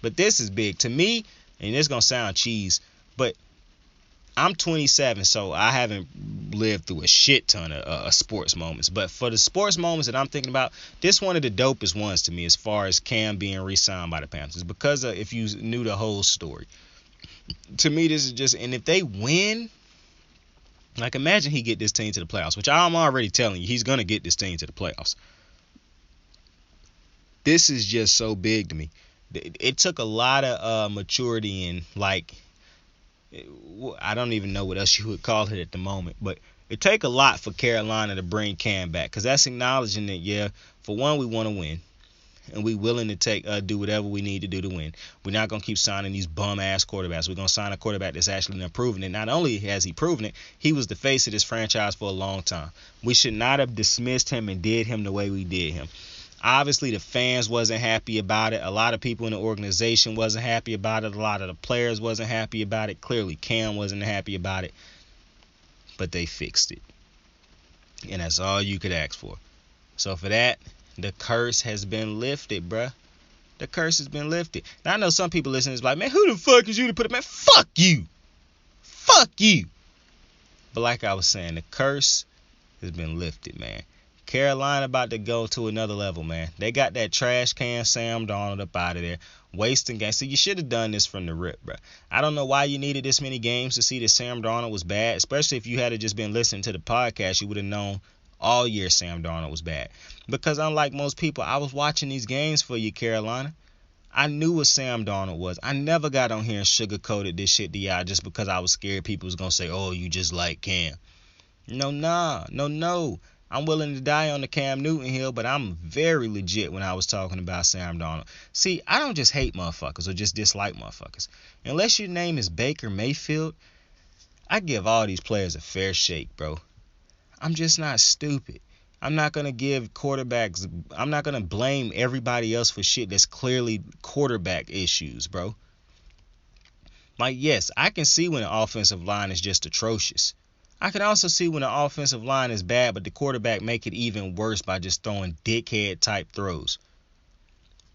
But this is big to me, and it's gonna sound cheese, but I'm 27, so I haven't lived through a shit ton of sports moments. But for the sports moments that I'm thinking about, this one of the dopest ones to me as far as Cam being re-signed by the Panthers. Because if you knew the whole story. To me, this is just, and if they win, like imagine he get this team to the playoffs, which I'm already telling you, he's going to get this team to the playoffs. This is just so big to me. It took a lot of maturity and like, I don't even know what else you would call it at the moment, but it take a lot for Carolina to bring Cam back, because that's acknowledging that, yeah, for one, we want to win, and we willing to do whatever we need to do to win. We're not going to keep signing these bum-ass quarterbacks. We're going to sign a quarterback that's actually not proven it. Not only has he proven it, he was the face of this franchise for a long time. We should not have dismissed him and did him the way we did him. Obviously, the fans wasn't happy about it. A lot of people in the organization wasn't happy about it. A lot of the players wasn't happy about it. Clearly, Cam wasn't happy about it. But they fixed it. And that's all you could ask for. So for that, the curse has been lifted, bruh. The curse has been lifted. Now, I know some people listening is like, man, who the fuck is you to put it? Man, fuck you. Fuck you. But like I was saying, the curse has been lifted, man. Carolina about to go to another level, man. They got that trash can Sam Darnold up out of there, wasting games. So you should have done this from the rip, bro. I don't know why you needed this many games to see that Sam Darnold was bad, especially if you had just been listening to the podcast. You would have known all year Sam Darnold was bad. Because unlike most people, I was watching these games for you, Carolina. I knew what Sam Darnold was. I never got on here and sugarcoated this shit to y'all just because I was scared people was going to say, oh, you just like Cam. No. I'm willing to die on the Cam Newton hill, but I'm very legit when I was talking about Sam Darnold. See, I don't just hate motherfuckers or just dislike motherfuckers. Unless your name is Baker Mayfield, I give all these players a fair shake, bro. I'm just not stupid. I'm not going to give quarterbacks, I'm not going to blame everybody else for shit that's clearly quarterback issues, bro. Like, yes, I can see when the offensive line is just atrocious. I can also see when the offensive line is bad, but the quarterback make it even worse by just throwing dickhead type throws.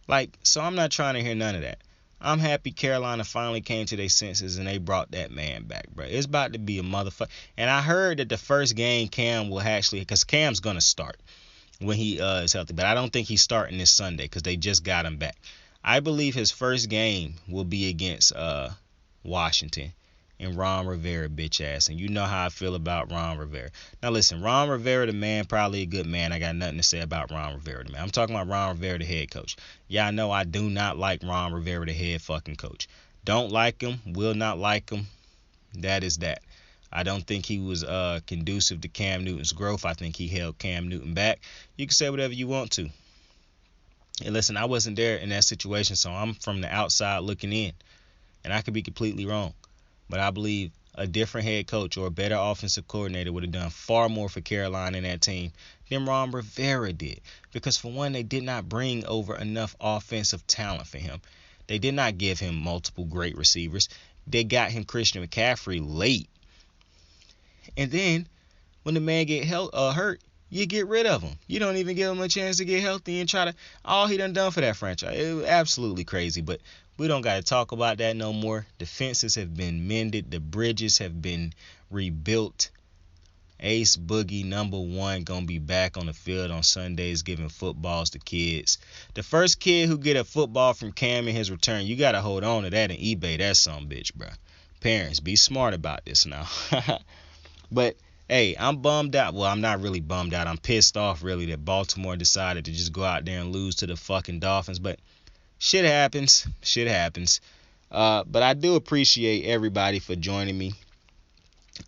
Like, so I'm not trying to hear none of that. I'm happy Carolina finally came to their senses and they brought that man back, bro. It's about to be a motherfucker. And I heard that the first game Cam will actually, because Cam's going to start when he is healthy, but I don't think he's starting this Sunday because they just got him back. I believe his first game will be against Washington. And Ron Rivera, bitch ass. And you know how I feel about Ron Rivera. Now listen, Ron Rivera, the man, probably a good man. I got nothing to say about Ron Rivera, the man. I'm talking about Ron Rivera, the head coach. Y'all know I do not like Ron Rivera, the head fucking coach. Don't like him, will not like him. That is that. I don't think he was conducive to Cam Newton's growth. I think he held Cam Newton back. You can say whatever you want to. And listen, I wasn't there in that situation, so I'm from the outside looking in. And I could be completely wrong. But I believe a different head coach or a better offensive coordinator would have done far more for Carolina and that team than Ron Rivera did. Because for one, they did not bring over enough offensive talent for him. They did not give him multiple great receivers. They got him Christian McCaffrey late. And then when the man get hurt, you get rid of him. You don't even give him a chance to get healthy and try to all he done for that franchise. It was absolutely crazy, but we don't got to talk about that no more. The fences have been mended. The bridges have been rebuilt. Ace Boogie #1 gonna be back on the field on Sundays giving footballs to kids. The first kid who get a football from Cam in his return, you gotta hold on to that and eBay that son bitch, bro. Parents, be smart about this now. But hey, I'm bummed out. Well, I'm not really bummed out. I'm pissed off really that Baltimore decided to just go out there and lose to the fucking Dolphins. But shit happens. Shit happens. But I do appreciate everybody for joining me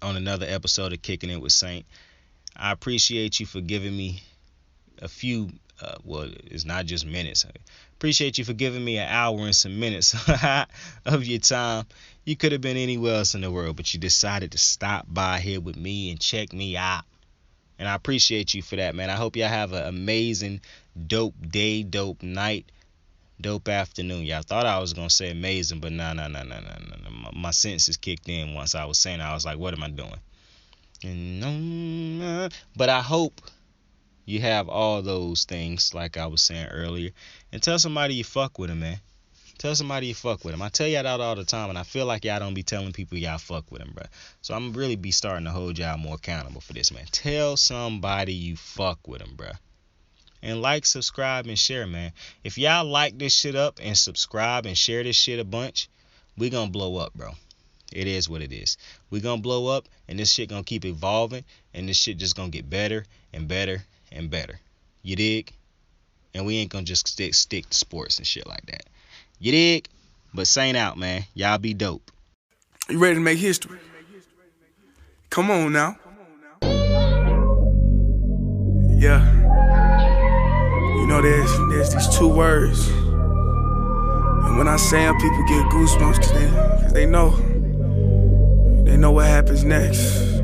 on another episode of Kicking It with Saint. I appreciate you for giving me a few, well, it's not just minutes. I appreciate you for giving me an hour and some minutes of your time. You could have been anywhere else in the world, but you decided to stop by here with me and check me out. And I appreciate you for that, man. I hope y'all have an amazing, dope day, dope night, dope afternoon. Y'all thought I was going to say amazing, but no. My senses kicked in once I was saying it. I was like, what am I doing? But I hope you have all those things like I was saying earlier. And tell somebody you fuck with them, man. Tell somebody you fuck with them. I tell y'all that all the time, and I feel like y'all don't be telling people y'all fuck with them, bro. So I'm really be starting to hold y'all more accountable for this, man. Tell somebody you fuck with them, bro. And like, subscribe, and share, man. If y'all like this shit up and subscribe and share this shit a bunch, we gonna blow up, bro. It is what it is. We gonna blow up, and this shit gonna keep evolving, and this shit just gonna get better and better and better. You dig? And we ain't gonna just stick to sports and shit like that. You dig? But Saint out, man. Y'all be dope. You ready to make history? Come on now. Yeah. You know, there's these two words. And when I say them, people get goosebumps because they know what happens next.